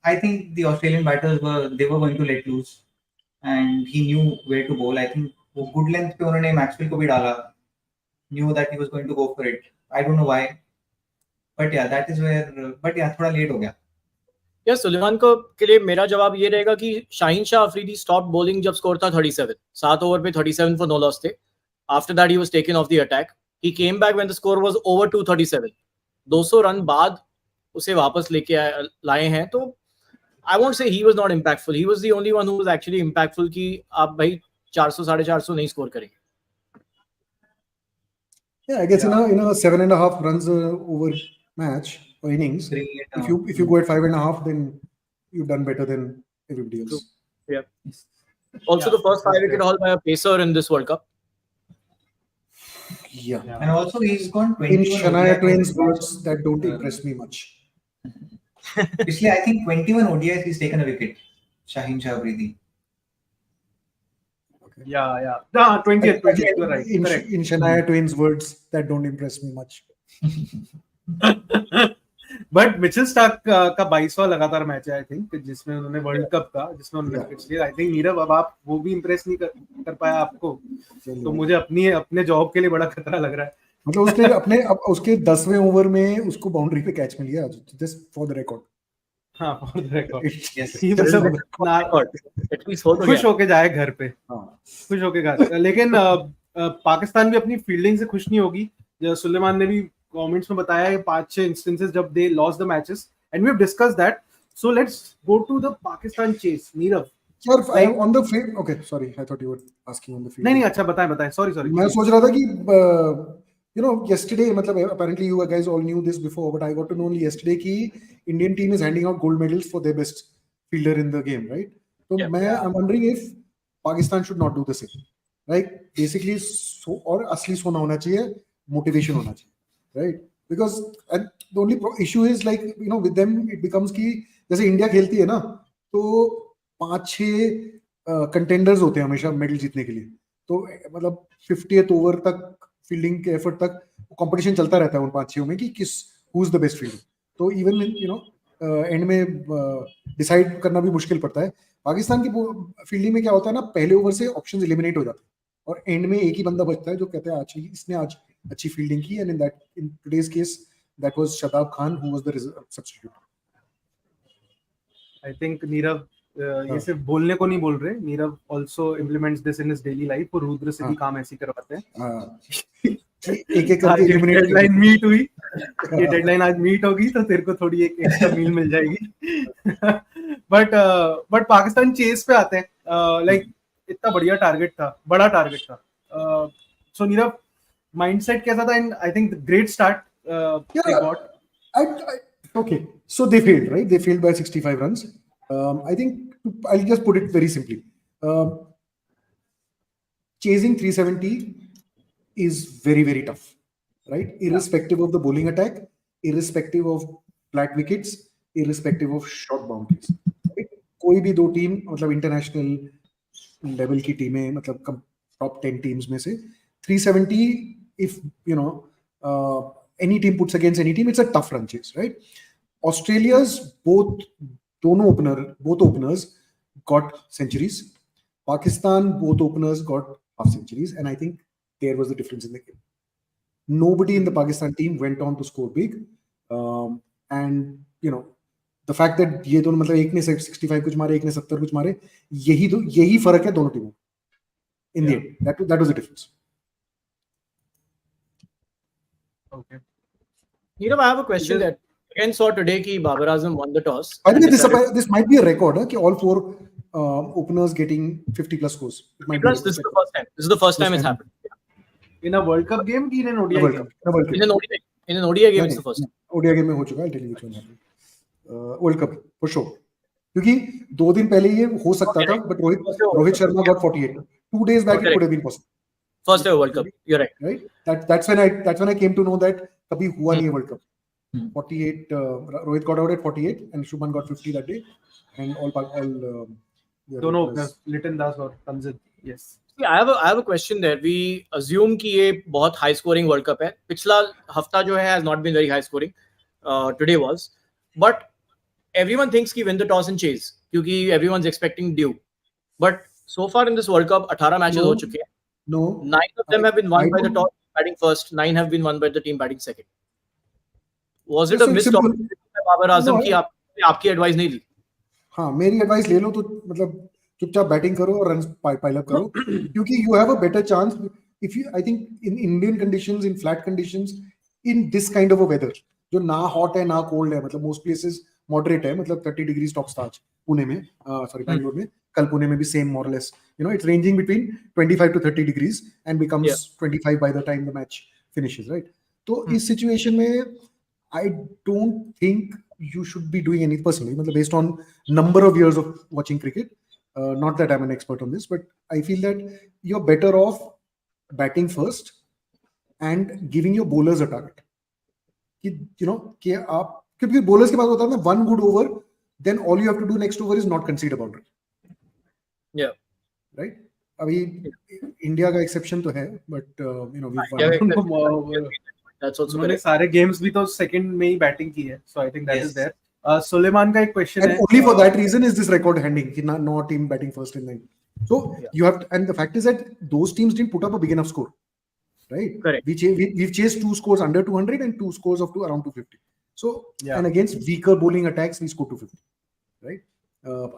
I think the Australian batters were going to let loose, and he knew where to bowl. I think वो good length पे उन्होंने मैक्सवेल को भी डाला, knew that he was going to go for it. I don't know why, but that is where, but थोड़ा late हो गया. यार सुलेमान को के लिए मेरा जवाब ये रहेगा कि शाहीन शाह अफरीदी स्टॉप बॉलिंग जब स्कोर था 37, 7 ओवर पे 37 फॉर नो लॉस थे. After that he was taken of the attack. He came back when the score was over 237. 200 run बाद उसे वापस लेके लाए हैं. तो I won't say he was not impactful. He was the only one who was actually impactful कि आप भाई 400 450 नहीं स्कोर करेंगे. Yeah, I guess in a 7.5 runs over match or innings, if you go at 5.5, then you've done better than everybody else. Yeah. Also, the first 5 wicket haul by a pacer in this World Cup. Yeah. And also he's gone 21. In Shania Twain's words, that don't impress me much. Actually, I think 21 ODIs he's taken a wicket. Shahin Shah Afridi. Okay. Yeah. 20th, you're right. In Shania Twain's words, that don't impress me much. But Mitchell Starc का 22वां लगातार match है I think, जिसमें उन्होंने world cup का, जिसमें उन्होंने wickets लिए. आई think Nirav, अब आप वो भी इंप्रेस नहीं कर पाया आपको, तो मुझे अपने जॉब के लिए बड़ा खतरा लग रहा है. मतलब उसके 10वें ओवर में उसको बाउंड्री पे कैच मिल गया, जस्ट फॉर द रिकॉर्ड. हाँ, फॉर द रिकॉर्ड. खुश होके जाए घर पे, खुश होके घर. लेकिन पाकिस्तान भी अपनी फील्डिंग से खुश नहीं होगी. सुलेमान ने भी कमेंट्स में बताया है 5-6 इंस्टेंसेस जब they lost the matches, and we have discussed that. So let's go to the Pakistan chase. Neerav sir, on the field, okay, sorry, I thought you were asking on the field. नहीं, अच्छा बताएं. Sorry. मैं सोच रहा था कि yesterday, मतलब apparently you guys all knew this before, but I got to know only yesterday कि Indian team is handing out gold medals for their best fielder in the game, right? So I'm wondering if Pakistan should not do the same, right? Basically, और असली सोना होना चाहिए, motivation होना चाहिए, right? Because the only issue is like with them it becomes कि जैसे India खेलती है ना, तो 5-6 कंटेंडर्स होते हैं हमेशा मेडल जीतने के लिए. तो मतलब 50th ओवर तक फील्डिंग के एफर्ट तक कंपटीशन चलता रहता है उन 5-6 में कि who is the best fielder. तो इवन एंड में डिसाइड करना भी मुश्किल पड़ता है. पाकिस्तान की फील्डिंग में क्या होता है ना, पहले ओवर से ऑप्शंस एलिमिनेट हो जाते हैं और एंड में एक ही बंदा बचता है जो कहता है आज इसने आज अच्छी फील्डिंग की. And in today's case that was Shadab Khan who was the substitute. I think Nirav ये सिर्फ बोलने को नहीं बोल रहे, Nirav also implements this in his daily life. और रुद्र से भी काम ऐसे करवाते हैं. एक करके डेडलाइन मीट हुई, ये डेडलाइन आज मीट होगी तो तेरे को थोड़ी एक एक्स्ट्रा मील मिल जाएगी. बट पाकिस्तान चेस पे आते हैं. लाइक इतना बड़ा टारगेट था. सो नीरव, माइंडसेट कैसा था? And I think the great start they got. Okay, so they failed, right? They failed by 65 runs. I think I'll just put it very simply. Chasing 370 is very, very tough, right? Irrespective of the bowling attack, irrespective of flat wickets, irrespective of short boundaries. Right? कोई भी दो team मतलब international level की टीमें मतलब top 10 teams में से 370, if you know any team puts against any team, it's a tough run chase, right? Australia's both openers got centuries. Pakistan, both openers got half centuries, and I think there was the difference in the game. Nobody in the Pakistan team went on to score big, and you know the fact that ये दोनों मतलब एक ने 65 कुछ मारे, एक ने 70 कुछ मारे, यही फर्क है दोनों टीमों. In the end, that was the difference. Okay. Nirav, I have a question that again saw today कि Babar Azam won the toss. I think this might be a record, कि all four openers getting 50 plus scores. Plus, this is the first time. This is the first time it's happened. In a World Cup game कि in an ODI game? In an ODI game, it's the first time. ODI game में हो चुका है. I'll tell you which one happened. World Cup for sure. क्योंकि 2 दिन पहले ये हो सकता था, but Rohit Sharma got 48. 2 days back it could have been possible. First ever World Cup. You're right. Right. That's when I came to know that कभी हुआ नहीं है World Cup. 48. Rohit got out at 48, and Shubman got 50 that day, and all. दोनों Liton Das और Tanzil. Yes. See, I have a question there. We assume कि ये बहुत high scoring World Cup है. पिछला हफ्ता जो है has not been very high scoring. Today was, but everyone thinks कि win the toss and chase क्योंकि everyone's expecting due. But so far in this World Cup 18 matches हो चुके हैं. No. 9 of them have been won by the toss batting first. 9 have been won by the team batting second. Was it a missed opportunity by Babar Azam कि आपकी advice नहीं ली? हाँ, मेरी advice ले लो तो मतलब चुपचाप बैटिंग करो और रन्स पाइल अप करो क्योंकि you have a better chance if you, I think in Indian conditions, in flat conditions, in this kind of a weather जो ना hot है ना cold है, मतलब most places moderate है, मतलब 30 degrees tops था आज पुणे में, sorry बैंगलोर में, कल पुणे में भी same more or less, you know, it's ranging between 25 to 30 degrees and becomes 25 by the time the match finishes, right? तो इस situation में I don't think you should be doing anything personally, based on number of years of watching cricket. Not that I'm an expert on this, but I feel that you're better off batting first and giving your bowlers a target. You know, because bowlers के पास होता है ना one good over, then all you have to do next over is not concede a boundary. Yeah. Right? अभी India का exception तो है, but you know we've That's also उन्होंने सारे गेम्स भी तो सेकंड में ही बैटिंग की है, so I think that is there. Suleman का एक क्वेश्चन है, only for that reason is this record handing कि no team batting first in line. So you have to, and the fact is that those teams didn't put up a big enough score, right? Correct. We've chased 2 scores under 200 and 2 scores of around 250. So and against weaker bowling attacks we scored 250, right?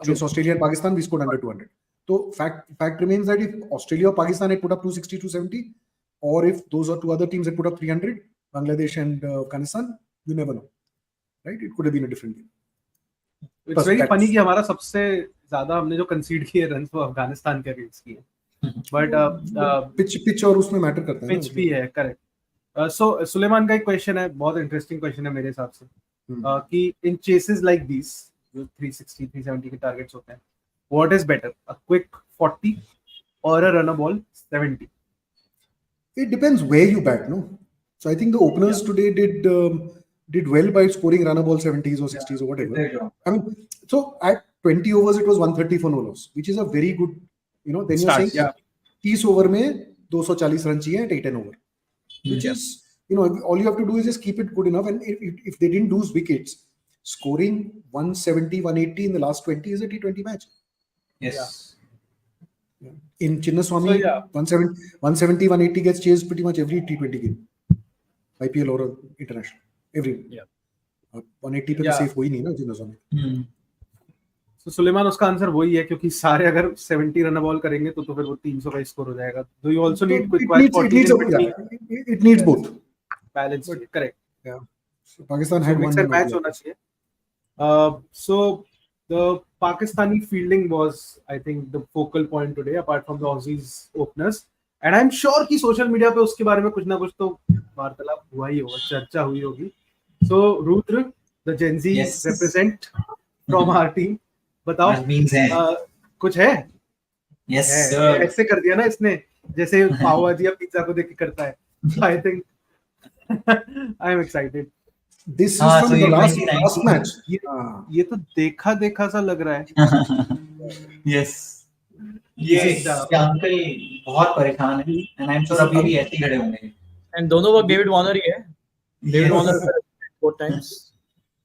Against Australia and Pakistan we scored under 200. So fact remains that if Australia or Pakistan had put up 260, 270, or if those are 2 other teams had put up 300, Bangladesh and Afghanistan, you never know, right? It could have been a different game. It's very funny कि हमारा सबसे ज़्यादा हमने जो concede किए runs वो अफगानिस्तान के against किए, but pitch और उसमें मैटर करता है, pitch भी है, correct. So सुलेमान का एक क्वेश्चन है, बहुत इंटरेस्टिंग क्वेश्चन है मेरे हिसाब से, कि in chases like these जो 360, 370 के टारगेट्स होते हैं, what is better, a quick 40 or a runner ball 70? It depends where you bat, no? So I think the openers today did well by scoring runner ball 70s or 60s or whatever. I mean, so at 20 overs it was 130 for no loss, which is a very good, you know. Then you're saying 30 over में 240 run चाहिए at 8 and over, which is, you know, all you have to do is just keep it good enough. And if they didn't lose wickets, scoring 170, 180 in the last 20 is a T20 match. Yes. Yeah. In Chinnaswamy, 170, 180 gets chased pretty much every T20 game, IPL or international, every. 180 पे तो safe हो ही नहीं ना Chinnaswamy. So Suleman उसका answer वही है, क्योंकि सारे अगर 70 रन बॉल करेंगे तो फिर वो 300 का स्कोर हो जाएगा. Do you also need quick 40? It needs both. Balance, correct. Yeah. So Pakistan had one match होना चाहिए. So the Pakistani fielding was, I think, the focal point today, apart from the Aussies openers. And I'm sure कि social media पे उसके बारे में कुछ ना कुछ तो वार्तालाप हुआ ही होगा, चर्चा हुई होगी. So Rudra, the Gen Z represent from our team, बताओ कुछ है? Yes sir. ऐसे कर दिया ना इसने जैसे पाव भाजी या पिज्जा को देख के करता है. So I think I am excited. This is हाँ, from so the ये last 2019 match. ये तो देखा सा लग रहा है. यस, ये This is, अंकल बहुत परेशान है एंड आई एम श्योर अभी भी ऐसे ही खड़े होंगे. एंड दोनों वक्त डेविड वॉर्नर ही है. David Yes. Warner 4 times.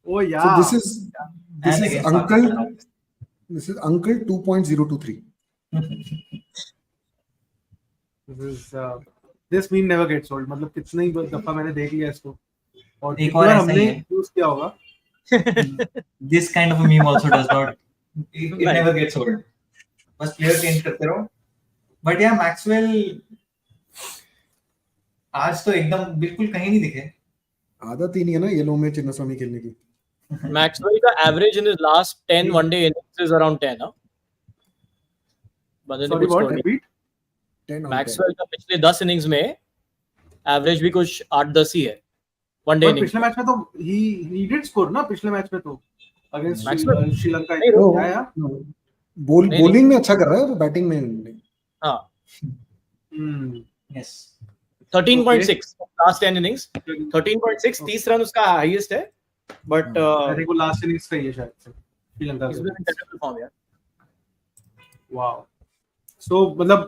oh yeah. So this is And against Uncle. Pakistan. This is Uncle 2.023. This meme never gets old. मतलब कितने ही दफा मैंने देख लिया इसको और एक कितनी और बार ऐसा ही हमने है. यूज किया होगा. This kind of a meme also does not. It Right. never gets old. बस प्लेयर चेंज करते रहो. बट यार मैक्सवेल आज तो एकदम बिल्कुल कहीं नहीं दिखे. आदत ही नहीं है ना येलो में चिन्नस्वामी खेलने की. Maxwell का average in his last 10 one-day innings is around 10. बंदे ने Sorry, कुछ what? score नहीं. Repeat? 10 on 10. Maxwell का पिछले 10 innings में average भी कुछ 8-10 ही है. One-day पर innings. पिछले मैच में तो he did score ना पिछले मैच में तो अगेंस्ट Maxwell? श्रीलंका. नहीं, No, या no. Bowling में अच्छा कर रहा है वो बैटिंग में नहीं. हाँ. Yes. 13.6 last 10 innings. 13.6 30 रन उसका highest है. But I think वो लास्ट इनिंग्स का ही है शायद से Sri Lanka he's been in terrible form यार. wow. So मतलब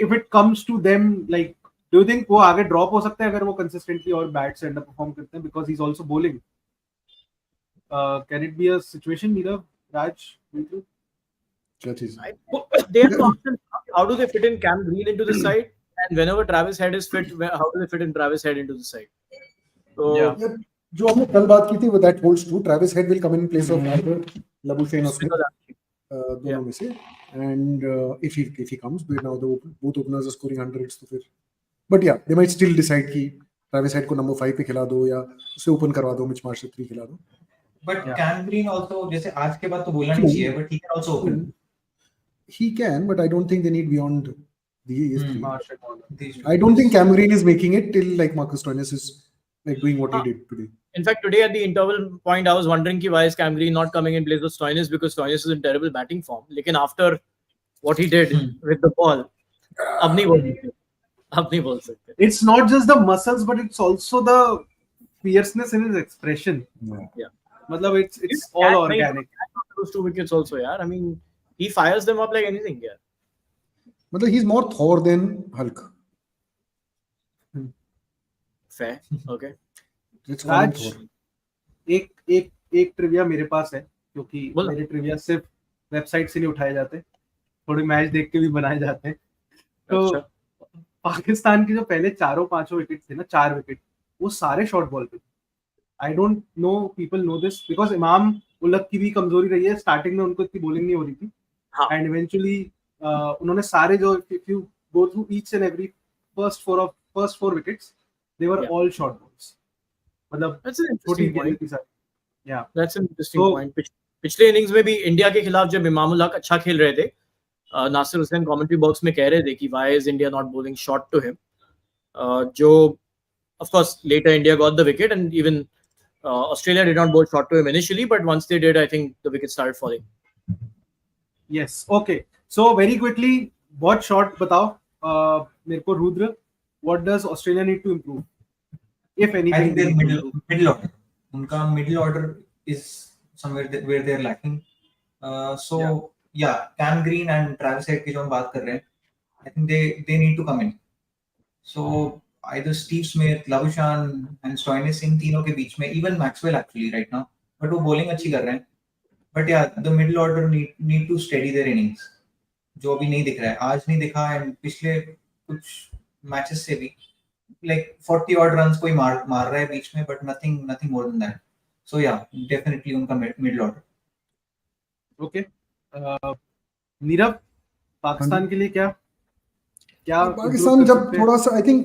if it comes to them, like do you think वो आगे ड्रॉप हो सकते हैं अगर वो consistently और बैट से अंडर परफॉर्म करते हैं because he's also bowling? Can it be a situation, Nirav, Raj? क्या चीज? They have options. How do they fit in Cam Green into the side? And whenever Travis Head is fit, how do they fit in Travis Head into the side? So Yeah. जो हमने कल बात की थी वो that holds true. Travis Head will come in place of either Labuschagne or Smith, दोनों में से. And if he comes, but now both openers are scoring 100s तो फिर. But yeah, they might still decide कि Travis Head को number 5 पे खिला दो या उसे ओपन करवा दो, Mitch Marsh 3 खिला दो. But Yeah. Cam Green also जैसे आज के बाद तो बोलना नहीं चाहिए, but he can also open. He can, but I don't think they need beyond these three. Marsh and Warner. These I don't think Cam Green is making it till like Marcus Stoinis is like doing what he did today. in fact, today at the interval point, I was wondering why is Cam Green not coming in place of Stoinis because Stoinis is in terrible batting form. लेकिन after what he did with the ball, अब नहीं बोल सकते. It's not just the muscles, but it's also the fierceness in his expression. Yeah. मतलब it's all organic. Those 2 wickets also, यार. I mean, he fires them up like anything, यार. मतलब he's more Thor than Hulk. Fair, okay. Let's call him Raj, Thor. एक trivia मेरे पास है क्योंकि बोलो. मेरे ट्रिविया सिर्फ वेबसाइट से नहीं उठाए जाते, थोड़े मैच देख के भी बनाए जाते हैं. तो अच्छा. पाकिस्तान के जो पहले 4-5 विकेट थे ना, 4 विकेट, वो सारे शॉर्ट बॉल पे. I don't know people know this because इमाम उलग की भी कमजोरी रही है. स्टार्टिंग में उनको इतनी बॉलिंग नहीं हो रही थी एंड इवेंचुअली उन्होंने सारे जो if you go through each and every first 4 wickets they were all short balls. मतलब That's an छोटी interesting point. गेंद की सारी. या That's an interesting So- point. पिछले इनिंग्स में भी इंडिया के खिलाफ जब इमामुल हक अच्छा खेल रहे थे, नासिर हुसैन कमेंट्री बॉक्स में कह रहे थे कि why is India not bowling short to him? जो of course later India got the wicket and even Australia did not bowl short to him initially, but once they did, I think the wickets started falling. yes, okay, so very quickly बहुत short बताओ मेरे को Rudra. what does Australia need to improve if I anything? think their middle order. उनका middle order is somewhere where they're lacking. So yeah, Cam Green and Travis Head की जो हम बात कर रहे हैं, I think they need to come in. So either Steve Smith, Labuschagne and Stoinis, इन तीनों के बीच में, even Maxwell actually right now, but वो bowling अच्छी कर रहे हैं. But yeah, the middle order need to steady their innings. जो अभी नहीं दिख रहा है, आज नहीं दिखा and पिछले कुछ मैचेस से भी like 40 odd runs कोई मार रहा है बीच में, but nothing more than that. So yeah, definitely उनका middle order. Okay, Nirav, Pakistan के लिए क्या पाकिस्तान जब थोड़ा सा आई थिंक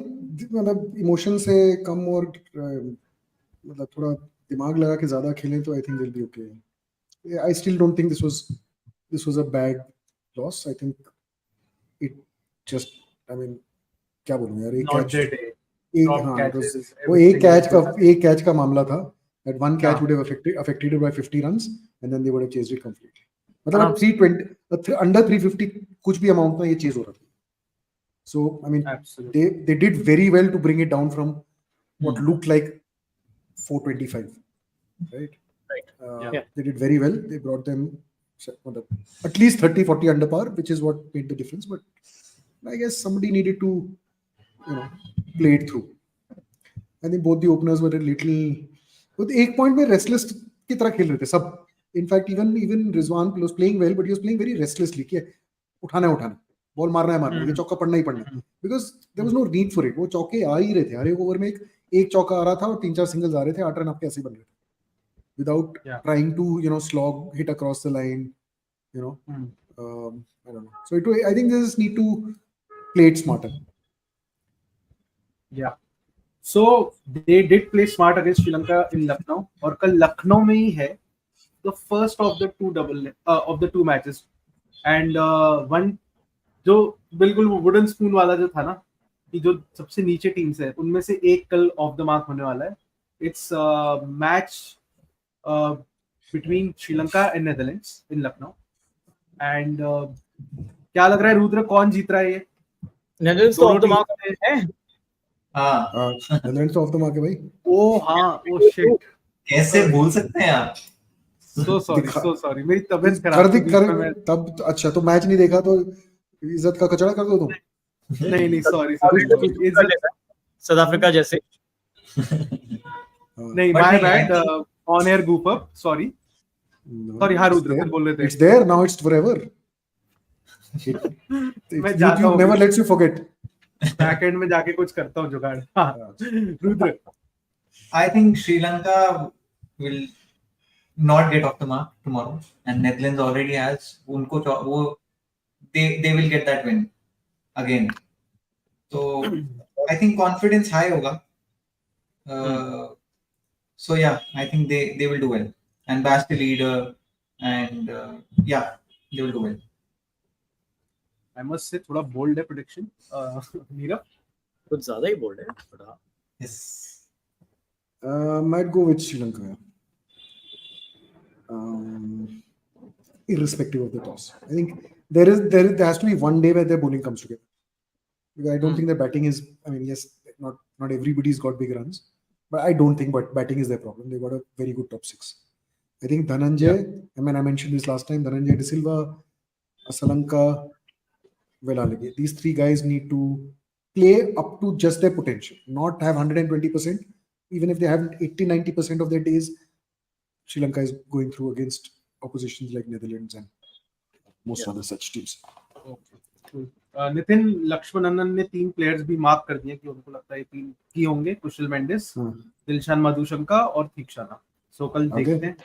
मतलब इमोशन से कम और मतलब थोड़ा दिमाग लगा के ज्यादा खेलें तो I think will be okay. I still don't think this was a bad loss. I think it just I mean क्या बोलूं यार, एक कैच का मामला था. That one catch would have affected it by 50 runs and then they would have chased it completely. मतलब 320 under 350 कुछ भी अमाउंट में ये चेज हो रहा था. So I mean, Absolutely. they did very well to bring it down from what looked like 425, right? Yeah. They did very well. They brought them at least 30-40 under par, which is what made the difference. But I guess somebody needed to, play it through. I think both the openers were a little. With एक point में restless की तरह खेल रहे थे सब. In fact, even Rizwan was playing well, but he was playing very restlessly. कि उठाना है उठाना, बॉल मारना है मारना, ये चौका पड़ना ही पड़ना. Because there was no need for it. वो चौके आ ही रहे थे. हर एक ओवर में एक चौका आ रहा था और 3-4 सिंगल्स आ रहे थे. 8 रन आपके ऐसे बन रहे थे. Without trying to slog, hit across the line, I don't know. So I think they just need to play it smarter. Yeah. So they did play smart against Sri Lanka in Lucknow, और कल लखनऊ में ही है the first of the two matches, and one जो बिल्कुल wooden spoon वाला जो था ना, कि जो सबसे नीचे टीम्स है उनमें से एक कल ऑफ द मार्क होने वाला है. It's match between Sri Lanka and Netherlands in Lucknow, and क्या लग रहा है रुद्र, कौन जीत रहा है ये? Netherlands तो ऑफ द मार्क है. Netherlands ऑफ द मार्क है भाई. ओ शिट, कैसे भूल सकते हैं आप? so sorry मेरी तबीयत खराब कर तब. अच्छा, तो मैच नहीं देखा तो इज्जत का कचरा कर दो तुम. नहीं सॉरी साउथ अफ्रीका जैसे. नहीं, my bad, on air goof up, sorry. हाँ रुद्र कुछ बोल रहे थे. It's there now, it's forever. मैं जाता हूँ, never lets you forget. Back and में जाके कुछ करता हूँ जुगाड़. Rudra, I think Sri Lanka will not get off the mark tomorrow, and Netherlands already has. They will get that win again. So I think confidence high hoga. So yeah, I think they will do well. And Bash the leader, and they will do well. I must say थोड़ा bold है prediction. Nirav कुछ ज्यादा ही bold है. Yes. Might go with Sri Lanka. Irrespective of the toss, I think there has to be one day where their bowling comes together. Because I don't think their batting is. I mean, yes, not everybody's got big runs, but I don't think batting is their problem. They've got a very good top six. I think Dhananjay. I mean, I mentioned this last time. Dhananjay De Silva, Asalanka, Velalage. These three guys need to play up to just their potential, not have 120%. Even if they have 80-90% of their days, Sri Lanka is going through against oppositions like Netherlands and most other such teams. Nitin Lakshmanan ने 3 players भी mark कर दिए कि उनको लगता है 3 की होंगे. कुशल मेंडिस, दिलशान मधुशंका और थीक्षाना. सो कल देखते हैं.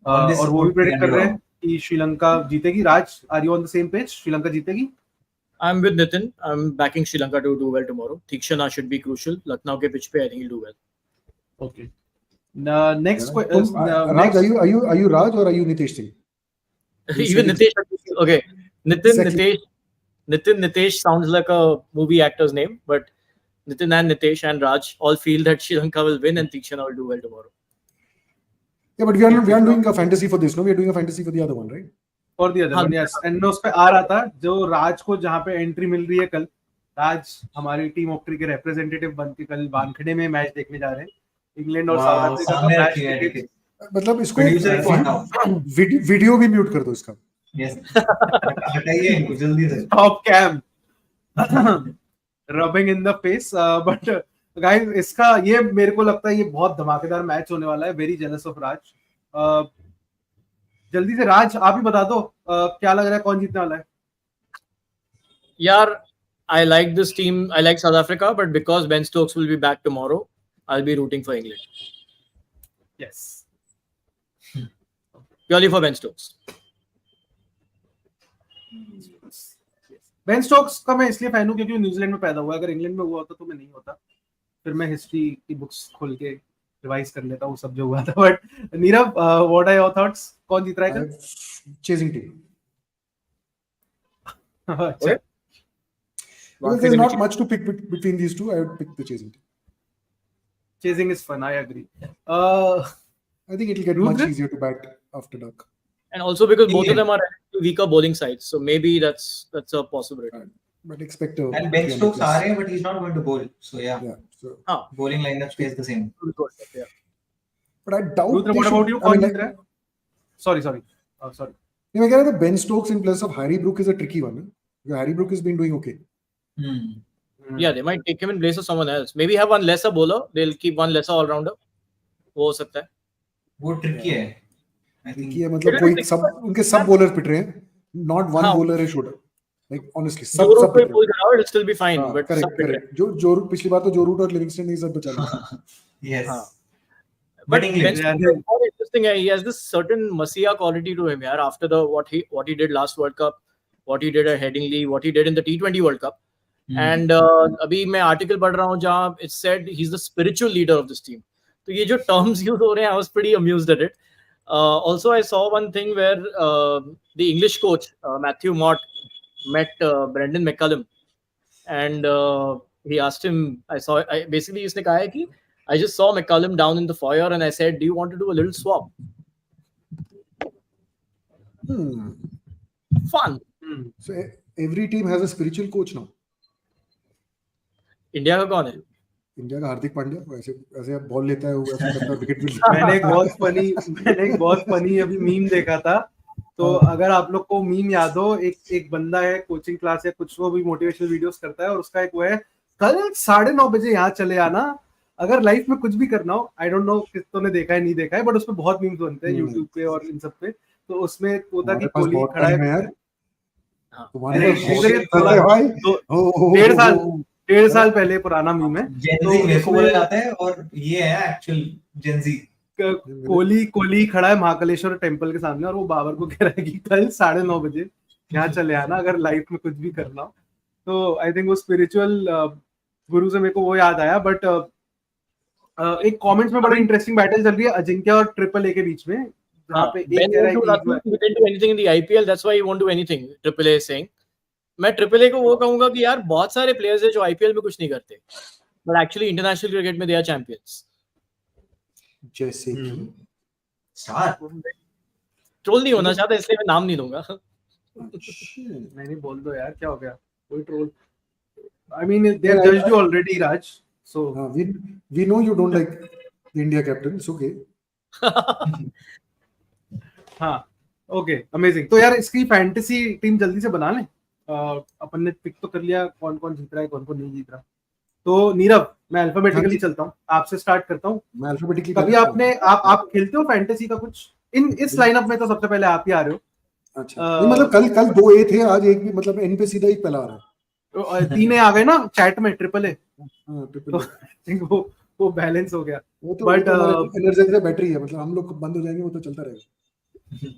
और वो भी प्रेडिक्ट कर रहे हैं कि श्रीलंका जीतेगी. Raj, are you on the same page? Sri Lanka जीतेगी. I'm with Nitin. I'm backing Sri Lanka to do well tomorrow. Thikshana should be crucial. Lucknow ke pitch pe I think he'll do well. Okay. Next question. Raj, are you Raj or are you Nitesh Singh? Even Nitesh. Okay. Nitin Nitesh sounds like a movie actor's name, but Nitin and Nitesh and Raj all feel that Sri Lanka will win and Thikshana will do well tomorrow. Yeah, but we are doing a fantasy for this. No, we are doing a fantasy for the other one, right? For the other one, yes. And उस पे आ रहा था जो राज को जहाँ पे entry मिल रही है कल. राज हमारी टीम ऑक्ट्री के रिप्रेजेंटेटिव बन के कल वानखेड़े में मैच देखने जा रहे हैं. इंग्लैंड और साउथ अफ्रीका का मैच. मतलब इसको वीडियो भी म्यूट कर दो इसका. Yes. हटाइए इनको जल्दी से. Top cam. Rubbing in the face. But guys, इसका ये मेरे को लगता है ये बहुत धमाकेदार मैच होने वाला है. Very jealous of राज. जल्दी से राज आप ही बता दो क्या लग रहा है कौन जीतने वाला है. यार, I like this team. I like South Africa, but because Ben Stokes will be back tomorrow, I'll be rooting for England. Yes. Purely for Ben Stokes. Ben Stokes का मैं इसलिए फैन हूं क्योंकि न्यूजीलैंड में पैदा हुआ है. अगर इंग्लैंड में हुआ होता तो मैं नहीं होता. फिर मैं हिस्ट्री की बुक्स खोल के रिवाइज कर लेता हूँ सब जो हुआ था. But Neerav, what are your thoughts? कौन जीत रहा है कल? Chasing team. अच्छा. Because there's not much to pick between these two. I would pick the chasing team. Chasing is fun. I agree. I think it'll get much easier to bat after dark. And also because both of them are weaker bowling sides, so maybe that's a possibility. but expect a And Ben 300 Stokes plus. are here, but he's not going to bowl. So yeah, So, bowling lineup stays the same. Yeah. but I doubt Rudra, they what should. about you? I mean, कौन जीत रहा है? Sorry. मैं कह रहा था Ben Stokes in place of Harry Brook is a tricky one. Because Harry Brook has been doing okay. Yeah, they might take him in place of someone else. Maybe have one lesser bowler. They'll keep one lesser all rounder. वो हो सकता है. वो tricky है. I think. Tricky है मतलब कोई सब उनके सब bowlers पिट रहे हैं. Not one bowler is shooter. Like honestly, सब पिट रहे हैं. It'll still be fine. But correct. जो पिछली बार तो जो रूट और लिविंगस्टन ने सब बचा लिया. Yes. But English. more interesting है. He has this certain Masiya quality to him, यार. After what he did last World Cup, what he did at Headingley, what he did in the T20 World Cup. And अभी मैं article पढ़ रहा हूँ जहाँ it said he's the spiritual leader of this team. तो ये जो terms use हो रहे हैं, I was pretty amused at it. Also, I saw one thing where the English coach Matthew Mott met Brendan McCullum, and he asked him. Basically इसने कहा है कि I just saw McCullum down in the foyer, and I said, "Do you want to do a little swap?" Fun. So every team has a spiritual coach now. India का कौन है? India का हार्दिक पांड्या ऐसे ball लेता है, ऐसे करता है, विकेट भी मैंने एक बहुत फनी अभी मीम देखा था. तो अगर आप लोग को मीम याद हो, एक बंदा है कोचिंग क्लास या कुछ वो भी मोटिवेशनल वीडियोस करता है, और उसका एक वो है, कल 9:30 बजे यहाँ चले आना अगर लाइफ में कुछ भी करना हो. आई डोंट नो कितनों ने देखा है नहीं देखा है, बट उसमें बहुत मीम्स बनते हैं यूट्यूब पे और इन सब पे. तो उसमें होता कि कोहली खड़ा है, डेढ़ साल पहले पुराना मीम है. तो जाता है और ये है एक्चुअल जेनजी. कोहली खड़ा है महाकालेश्वर टेम्पल के सामने और वो बाबर को कह रहा है कि कल 9:30 बजे यहाँ चले आना अगर लाइफ में कुछ भी करना हो. तो आई थिंक वो स्पिरिचुअल गुरु से मेरे को वो याद आया. बट एक कमेंट्स में बड़ा इंटरेस्टिंग बैटल चल रही है अजिंक्य और ट्रिपल ए के बीच में, जहाँ पे एक कह रहा है कि he didn't do anything in the IPL, that's why he won't do anything. Triple A saying, मैं ट्रिपल ए को वो कहूंगा कि यार बहुत सारे प्लेयर्स हैं जो आईपीएल में कुछ नहीं करते, बट एक्चुअली इंटरनेशनल क्रिकेट में दे आर चैंपियंस. जैसे स्टार ट्रोल नहीं होना चाहता इसलिए मैं नाम नहीं दूंगा. नहीं बोल दो यार, क्या हो गया, कोई troll. I mean they are judged you already Raj, so we know you don't like the India captain, it's okay. हाँ ओके अमेजिंग. तो यार इसकी फैंटेसी टीम जल्दी से बना लें. अपन ने पिक तो कर लिया कौन कौन जीत रहा है कौन कौन नहीं जीत रहा. तो नीरव, मैं अल्फाबेटिकली चलता हूँ, आपसे स्टार्ट करता हूँ. मैं अल्फाबेटिकली कभी आपने आप खेलते हो फैंटेसी का कुछ इस लाइनअप में? तो सबसे पहले आप ही आ रहे हो. अच्छा मतलब कल 2 ए थे, आज एक भी, मतलब एन पे सीधा एक पहला आ रहा है. 3 ए आ गए ना चैट में, ट्रिपल ए. ट्रिपल ए वो बैलेंस हो गया. बट एनर्जाइजर बैटरी है, मतलब हम लोग बंद हो जाएंगे वो तो चलता रहेगा.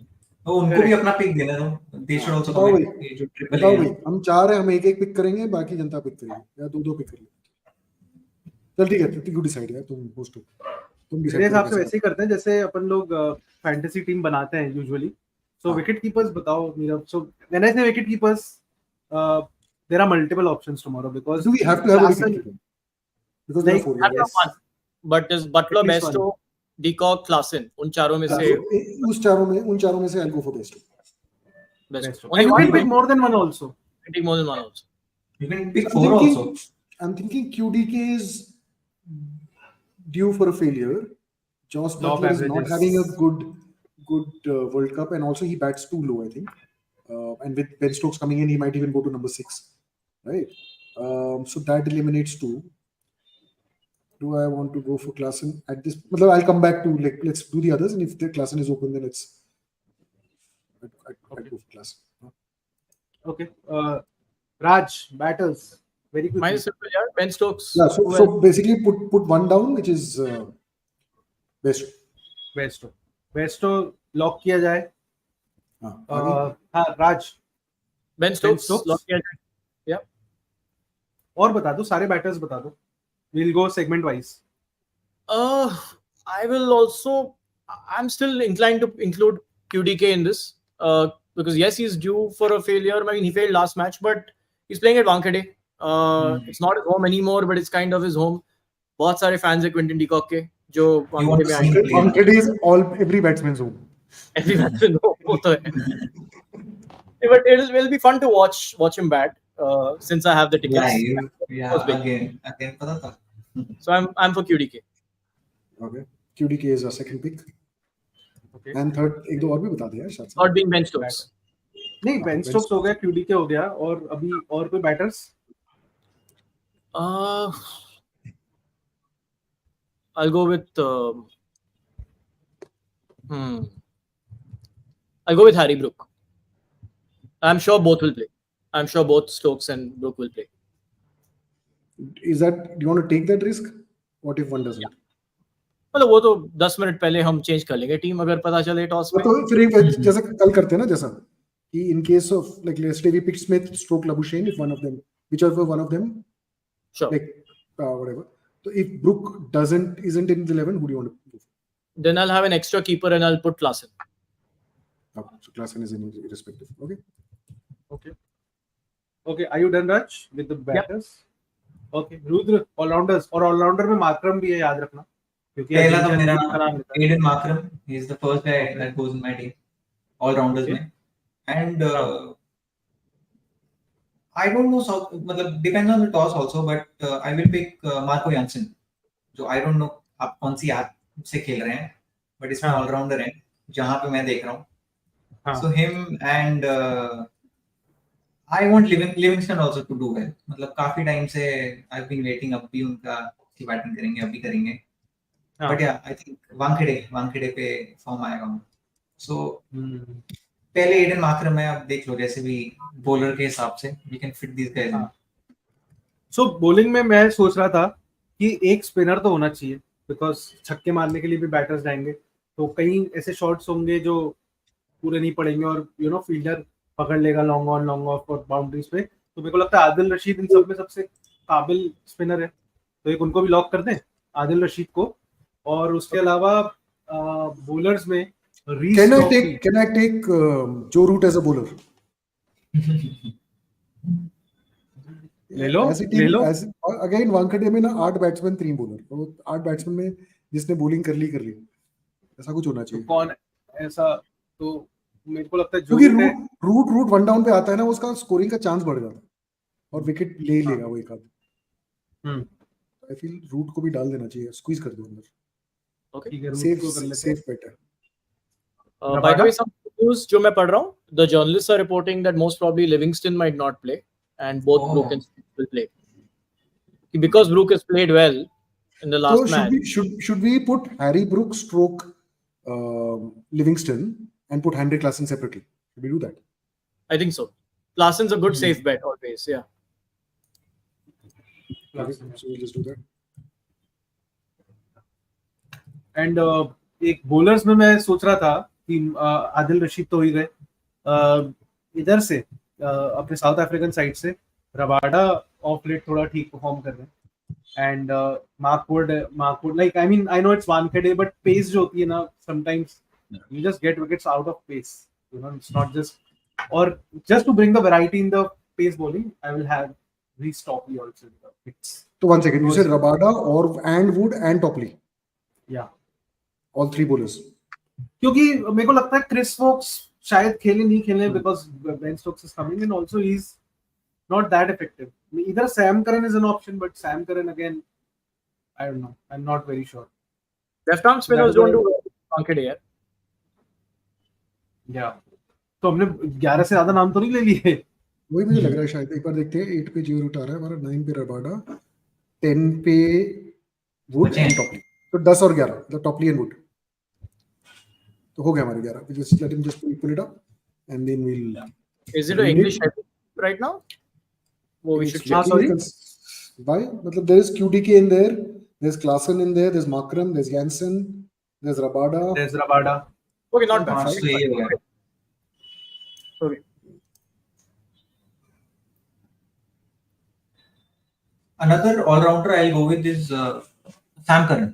तो उनको भी अपना पिक देना दो. They should also come. ये जो ट्रिपल बताओ भाई, हम 4 हैं, हम एक पिक करेंगे, बाकी जनता पिक करेगी या 2 पिक करेंगे. चल ठीक है, यू डिसाइड यार, तुम होस्ट हो, तुम डिसाइड. मेरे हिसाब से वैसे ही करते हैं जैसे अपन लोग फैंटेसी टीम बनाते हैं यूजुअली. सो विकेट कीपर्स बताओ नीरव. सो व्हेन आई से wicket keepers, there are multiple options tomorrow because do we have to have a wicket keeper? Because there are 4. Yes. But is Butler, Besto, Deacock, Klaasen, उन चारों में से उन चारों में से I'll go for Besto. And you can pick more than one also. You can pick more than one also. You can pick 4 also. I'm thinking QDK is due for a failure. Josh Butler is not having a good World Cup, and also he bats too low, I think. And with Ben Stokes coming in, he might even go to number 6, right? So that eliminates 2. Do I want to go for Klaasen at this? I'll come back to, like, let's do the others, and if the Klaasen is open, then I'd go for Klaasen. Okay. Raj, batters. Very quickly. Mine is simple, yeah. Ben Stokes. Yeah. So basically, put one down, which is Besto. Besto lock किया जाए. हाँ राज. Ben Stokes lock किया जाए. Yeah. और बता दो, सारे batters बता दो. We'll go segment wise. I will also. I'm still inclined to include QDK in this because yes, he's due for a failure. I mean, he failed last match, but he's playing at Wankhede. It's not his home anymore, but it's kind of his home. बहुत सारे fans हैं Quinton de Kock के जो Wankhede में आएंगे. Wankhede is every batsman's home. Every batsman's home, वो तो है. But it will be fun to watch him bat. since I have the tickets. Live, yeah, Was big. again पता था. So I'm for QDK. Okay. QDK is our second pick. Okay. And third, एक दो और भी बता दे यार शायद से. Third being Ben Stokes. नहीं, बेन स्टोक्स हो गया, QDK हो गया, और अभी और कोई batters? I'll go with I'll go with Harry Brook. I'm sure both will play. I'm sure both Stokes and Brook will play. Is that, do you want to take that risk? What if one doesn't? मतलब वो तो 10 minute पहले हम change कर लेंगे team अगर पता चले टॉस में. तो फिर एक जैसा कल करते हैं ना, जैसा कि in case of like let's say we pick Smith stroke Labuschagne, if one of them, whichever one of them, Sure. like whatever. So if Brook isn't in the 11, who do you want to go for? Then I'll have an extra keeper and I'll put Klaasen. Okay, so Klaasen is irrespective. Okay. Okay, are you done, Raj, with the batters? Okay, Rudra, all-rounders, और all-rounder में Markram भी है, याद रखना, क्योंकि पहला तो मेरा नाम लेता है. Aiden Markram, he is the first guy that goes in my team, all-rounders में. And I don't know, मतलब depends on the toss also, but I will pick Marco Jansen, जो I don't know आप कौन सी app से खेल रहे हैं, but इसमें all-rounder है, जहाँ पे मैं देख रहा हूँ. So him and I want Livingston also to do well. मतलब काफी टाइम से I've been waiting, अब भी उनका की बैटिंग करेंगे, अभी करेंगे. But yeah, I think Wankhede पे फॉर्म आएगा. So पहले एडन मार्करम है, अब देख लो जैसे भी बॉलर के हिसाब से we can fit these guys in. So bowling में मैं सोच रहा था कि एक स्पिनर तो होना चाहिए, बिकॉज छक्के मारने के लिए भी बैटर्स जाएंगे, तो कई ऐसे शॉट्स होंगे जो पूरे नहीं पड़ेंगे और फील्डर पकड़ लेगा लॉन्ग ऑन लॉन्ग ऑफ और बाउंड्रीज पे. तो मेरे को लगता है आदिल रशीद इन सब में सबसे काबिल स्पिनर है, तो एक उनको भी लॉक कर दें, आदिल रशीद को. और उसके अलावा बॉलर्स में Can I take Joe Root as a bowler? ले लो. Again वानखेड़े में ना 8 बैट्समैन 3 बॉलर, तो 8 बैट्समैन में जिसने बॉलिंग कर ली ऐसा कुछ होना चाहिए. तो कौन ऐसा, तो मेरे को लगता है क्योंकि रूट वन डाउन पे आता है ना, उसका स्कोरिंग का चांस बढ़ जाता है और विकेट ले लेगा वो एक आध. आई फील रूट को भी डाल देना चाहिए, स्क्वीज कर दो अंदर. Okay. सेफ बेट है. By the way, some news जो मैं पढ़ रहा हूँ, the journalists are reporting that most probably Livingston might not play and both Brook and Stokes will play. Because Brook has played well in the last match. Should we put Harry Brook stroke Livingston and put Henrik Klaasen separately? Should we do that? I think so. Klaasen's a good safe bet always, yeah. Okay, so we'll just do that. And एक bowlers में मैं सोच रहा था कि आदिल रशीद तो ही गए, इधर से अपने साउथ अफ्रीकन साइड से रबाडा ऑफ लेट थोड़ा ठीक परफॉर्म कर रहे हैं. And Mark Wood like I mean I know it's Wankhede, but pace जो होती है ना, sometimes you just get wickets out of pace, it's not just to bring the variety in the pace bowling. I will have Reece Topley also. So 1 second, you said Rabada and Wood and Topley? Yeah, all 3 bowlers. क्योंकि मेरे को लगता है Chris Woakes शायद नहीं खेले because Ben Stokes is coming and also he's not that effective. Either Sam Curran is an option, but Sam Curran again, I don't know, I'm not very sure. Left arm spinners don't do well यार. या तो हमने 11 से ज्यादा नाम तो नहीं ले लिए. वही मुझे लग रहा है शायद. एक बार देखते हैं. 8 पे Joe Root आ रहा है हमारा, 9 पे रबाडा, 10 पे Wood and Topley. तो 10 और 11 मतलब Topley and Wood, तो हो गया हमारे 11. We just let him just pull it up and then we'll. Is it an English right now? वो we should check. Sorry, why? मतलब there is QDK in there, there's Klaasen in there, there's Markram, there's Jansen, there's Rabada. Okay, not bad. Okay. Another all-rounder I'll go with is Sam Curran.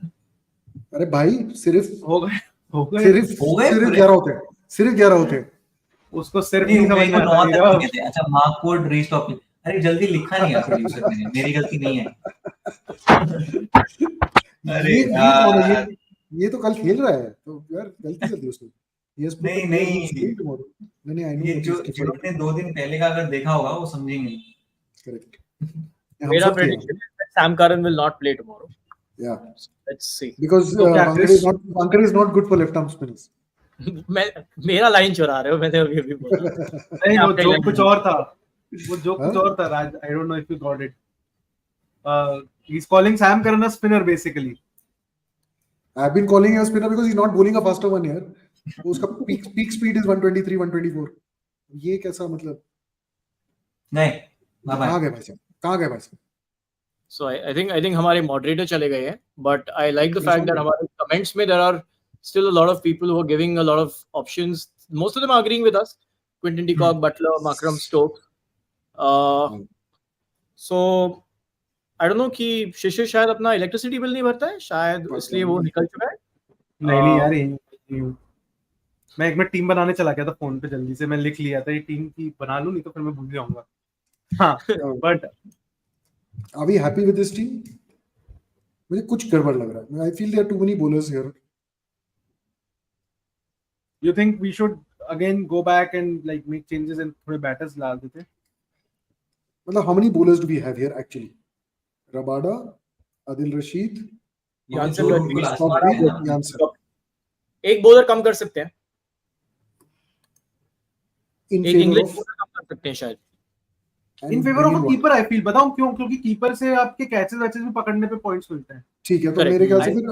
अरे भाई सिर्फ हो गए सिर्फ 11 होते हैं, सिर्फ 11 होते हैं. उसको सिर्फ नहीं समझ में आता. अच्छा, मार्कवुड, रीस टॉपली. अरे जल्दी लिखा नहीं है प्रोड्यूसर ने, मेरी गलती नहीं है. अरे ये तो कल खेल रहा है, तो यार गलती कर दी उसने. नहीं, ये जो जिन्होंने 2 दिन पहले का अगर देखा होगा वो समझेंगे. Correct. मेरा prediction is that Sam Curran will not play tomorrow. Yeah. Let's see. Because Wankhede is not good for left arm spinners. मेरा लाइन चुरा रहे हो, मैंने अभी बोला. नहीं, वो जोक कुछ और था. I don't know if you got it. He's calling Sam Curran a spinner basically. I've been calling him a spinner because he's not bowling a faster one here. उसका peak speed is 123, 124. ये कैसा मतलब? नहीं, कहाँ गए भाई साहब? So I think हमारे moderator चले गए हैं, but I like the fact that हमारे comments में there are still a lot of people who are giving a lot of options. Most of them are agreeing with us. Quinton de Kock, Butler, Makram, Stokes. So I don't know कि शिशिर शायद अपना electricity bill नहीं भरता है, शायद इसलिए वो निकल चुका है. नहीं यार, मैं एक मिनट टीम बनाने चला गया था फोन पे, जल्दी से मैं लिख लिया था ये टीम की बना लूं, नहीं तो फिर मैं भूल जाऊंगा. हाँ, but Are we happy with this team? मुझे कुछ गड़बड़ लग रहा है. I feel there are too many bowlers here. You think we should again go back and like make changes and थोड़े बैटर्स डाल देते? मतलब how many bowlers do we have here actually? Rabada, Adil Rashid, Jansen. एक bowler कम कर सकते हैं. In एक favor English of bowler कम कर सकते हैं शायद. In favour of keeper I feel. बताऊं क्यों? क्योंकि कीपर से आपके कैचेस वैचेस भी पकड़ने पे पॉइंट्स मिलते हैं. ठीक है, तो मेरे ख्याल से फिर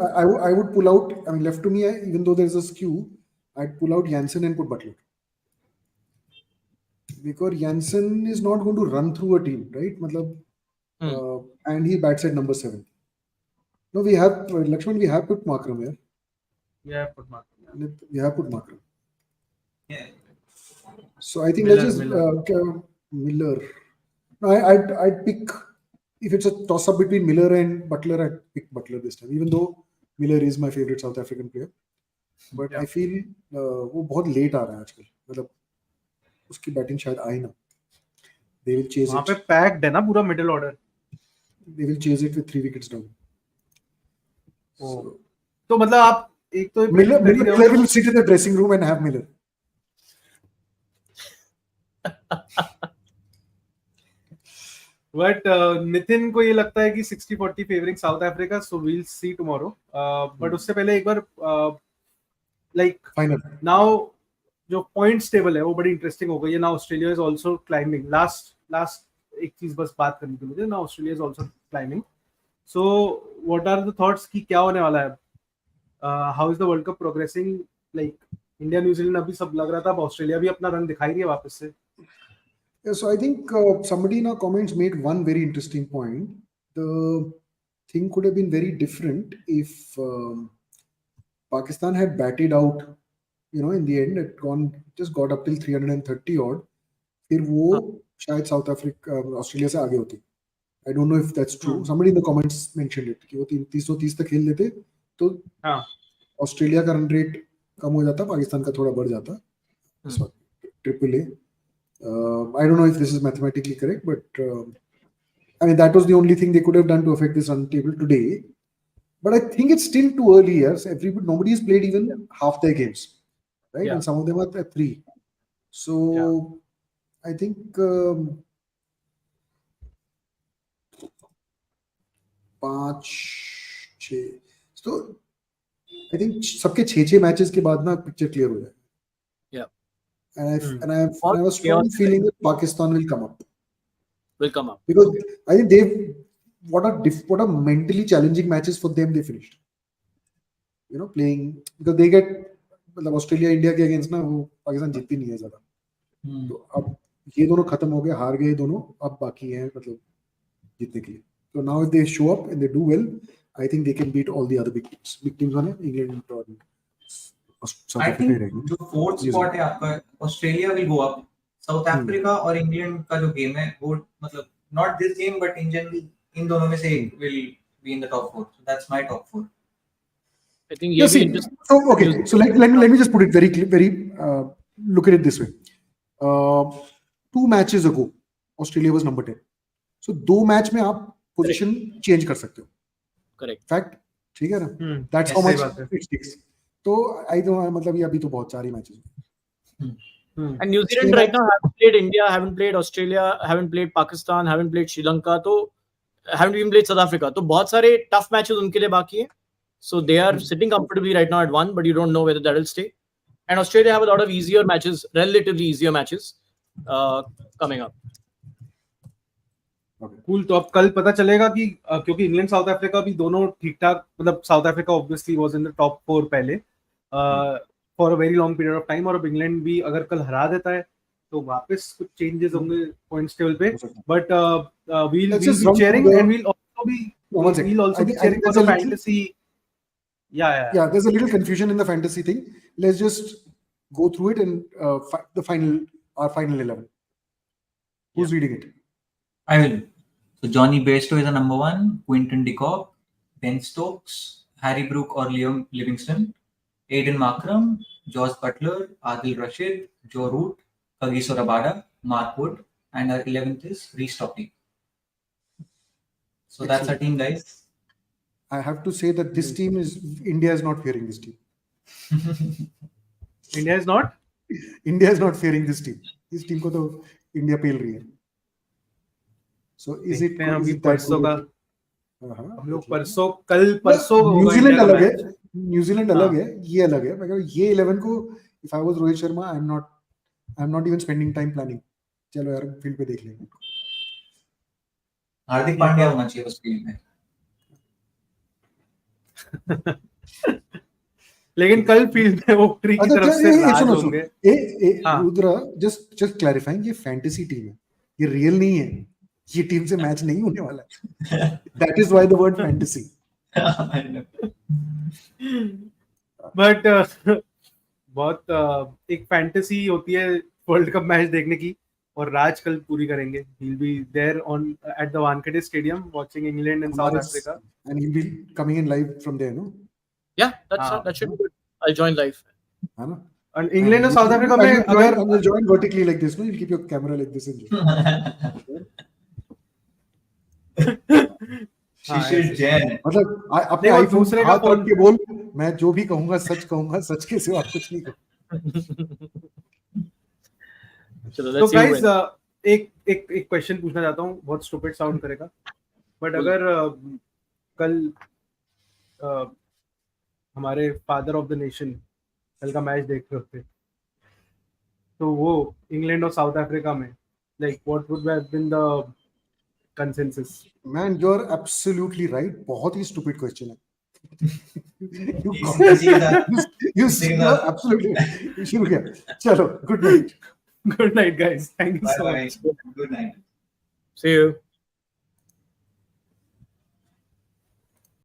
I would pull out. I mean, left to me, even though there is a skew, I'd pull out Jansen and put Butler. Because Jansen is not going to run through a team, right? मतलब, and he bats at number 7. No, we have Lakshman. We have put Makram here. Yeah, put Makram. We have put Makram. Yeah. So I think let's just Miller. No, I'd pick, if it's a toss-up between Miller and Butler, I'd pick Butler this time. Even though Miller is my favorite South African player, but I feel वो बहुत late आ रहा है आजकल. मतलब उसकी batting शायद आए ना. They will chase it. वहाँ पे packed है ना पूरा middle order. They will chase it with 3 wickets down. तो मतलब आप एक तो Miller will sit in the dressing room and have Miller. But Nitin को ये लगता है कि 60-40 favouring South Africa, so we'll see tomorrow. But उससे पहले एक बार लाइक फाइनल नाउ जो पॉइंट्स टेबल है वो बड़ी इंटरेस्टिंग हो गई है. Now Australia is also climbing. Last एक चीज बस बात करनी थी मुझे. Now Australia is also climbing. So what are the thoughts कि क्या होने वाला है? How is the World Cup progressing? Like India New Zealand अभी सब लग रहा था, अब ऑस्ट्रेलिया भी अपना रन दिखाई रही है वापस से. Yeah, so I think somebody in our comments made one very interesting point. The thing could have been very different if Pakistan had batted out, in the end, just got up till 330 odd. फिर वो शायद south Africa Australia से आगे होती. I don't know if that's true. Somebody in the comments mentioned it कि वो 330 तक खेल लेते तो ऑस्ट्रेलिया का रन रेट कम हो जाता, पाकिस्तान का थोड़ा बढ़ जाता. Triple A. I don't know if this is mathematically correct, but I mean that was the only thing they could have done to affect this run table today. But I think it's still too early here. Nobody has played even half their games, right? Yeah. And some of them are at 3. So I think 5, 6. So I think सबके 6 matches के बाद ना picture clear हो जाए. And I have a strong feeling that Pakistan will come up. Because I think what are mentally challenging matches for them they finished. Playing because they get मतलब Australia India के against ना वो पाकिस्तान जीतती नहीं है ज्यादा. तो अब ये दोनों खत्म हो गए, हार गए दोनों, अब बाकी हैं मतलब जीतने के लिए. So now if they show up and they do well, I think they can beat all the other big teams. Big teams हैं England और I think जो फोर्थ स्पॉट है आपका, Australia will go up. South Africa और England का जो game है वो मतलब not this game but in general इन दोनों में से एक will be in the top 4. So that's my top 4. I think ये भी interesting. So okay, so let me just put it very look at it this way. 2 matches ago Australia was number 10. So 2 match में आप position change कर सकते हो. Correct. Fact, ठीक है ना? That's how much it takes. तो आई तो मतलब ये अभी तो बहुत 4 ही matches. And New Zealand right now haven't played India, haven't played Australia, haven't played Pakistan, haven't played Sri Lanka, तो haven't even played South Africa. तो बहुत सारे tough matches उनके लिए बाकी हैं. So they are sitting comfortably right now at 1, but you don't know whether that will stay. And Australia have a lot of easier matches, relatively easier matches coming up. Cool. तो अब कल पता चलेगा कि क्योंकि इंग्लैंड साउथ अफ्रीका भी दोनों ठीक ठाक, मतलब south Africa obviously was in the top 4 पहले for a very long period of time, और अब इंग्लैंड भी अगर कल हरा देता है तो वापस कुछ चेंजेस होंगे पॉइंट्स टेबल पे. But we'll be cheering and we'll also be cheering for the fantasy. Yeah, there's a little confusion in the fantasy thing. Let's just go through it and our final 11. Who's reading it? I will. So Johnny Bairstow is a number 1, Quinton de Kock, Ben Stokes, Harry Brook or Liam Livingston, Aiden Markram, Josh Butler, Adil Rashid, Joe Root, Kagiso Rabada, Mark Wood, and our 11th is restocking. So that's our team, guys. I have to say that this team India is not fearing this team. India is not fearing this team. This team को तो India पेल रही है. So is it परसों का हम लोग परसों New Zealand अलग है, न्यूजीलैंड अलग है, ये अलग है. मगर ये 11 को if I was Rohit Sharma, I'm not even spending time planning. चलो यार फील्ड पे देख लेंगे. हार्दिक पांड्या होना चाहिए उस टीम में. लेकिन कल फील्ड में ओक्ट्री की तरफ से राज होंगे. रुद्रा, just clarifying, ये फैंटेसी टीम है, ये रियल नहीं है. ये टीम से मैच नहीं होने वाला है. That is why the word fantasy. But बहुत एक फैंटेसी होती है वर्ल्ड कप मैच देखने की, और राज कल पूरी करेंगे. He'll be there at the Wankhede Stadium watching England and South Africa. And he'll be coming in live from there, no? Yeah, that should be good. I'll join live. है ना? And England और South Africa में अगर you'll join vertically like this, no? You'll keep your camera like this and शिशिर जैन. मतलब अपने iPhone से हाथ रख के बोल, मैं जो भी कहूंगा सच के सिवा कुछ नहीं कहूंगा. तो गाइस एक क्वेश्चन पूछना चाहता हूँ, बहुत स्टूपिड साउंड करेगा, बट अगर कल हमारे फादर ऑफ द नेशन कल का मैच देख रहे होते तो वो इंग्लैंड और साउथ अफ्रीका में, like what would have been the consensus? Man, you're absolutely right. बहुत ही stupid question है. You see that? Absolutely. शुरू किया. चलो, good night. Good night, guys. Thank you so much. Good night. See you.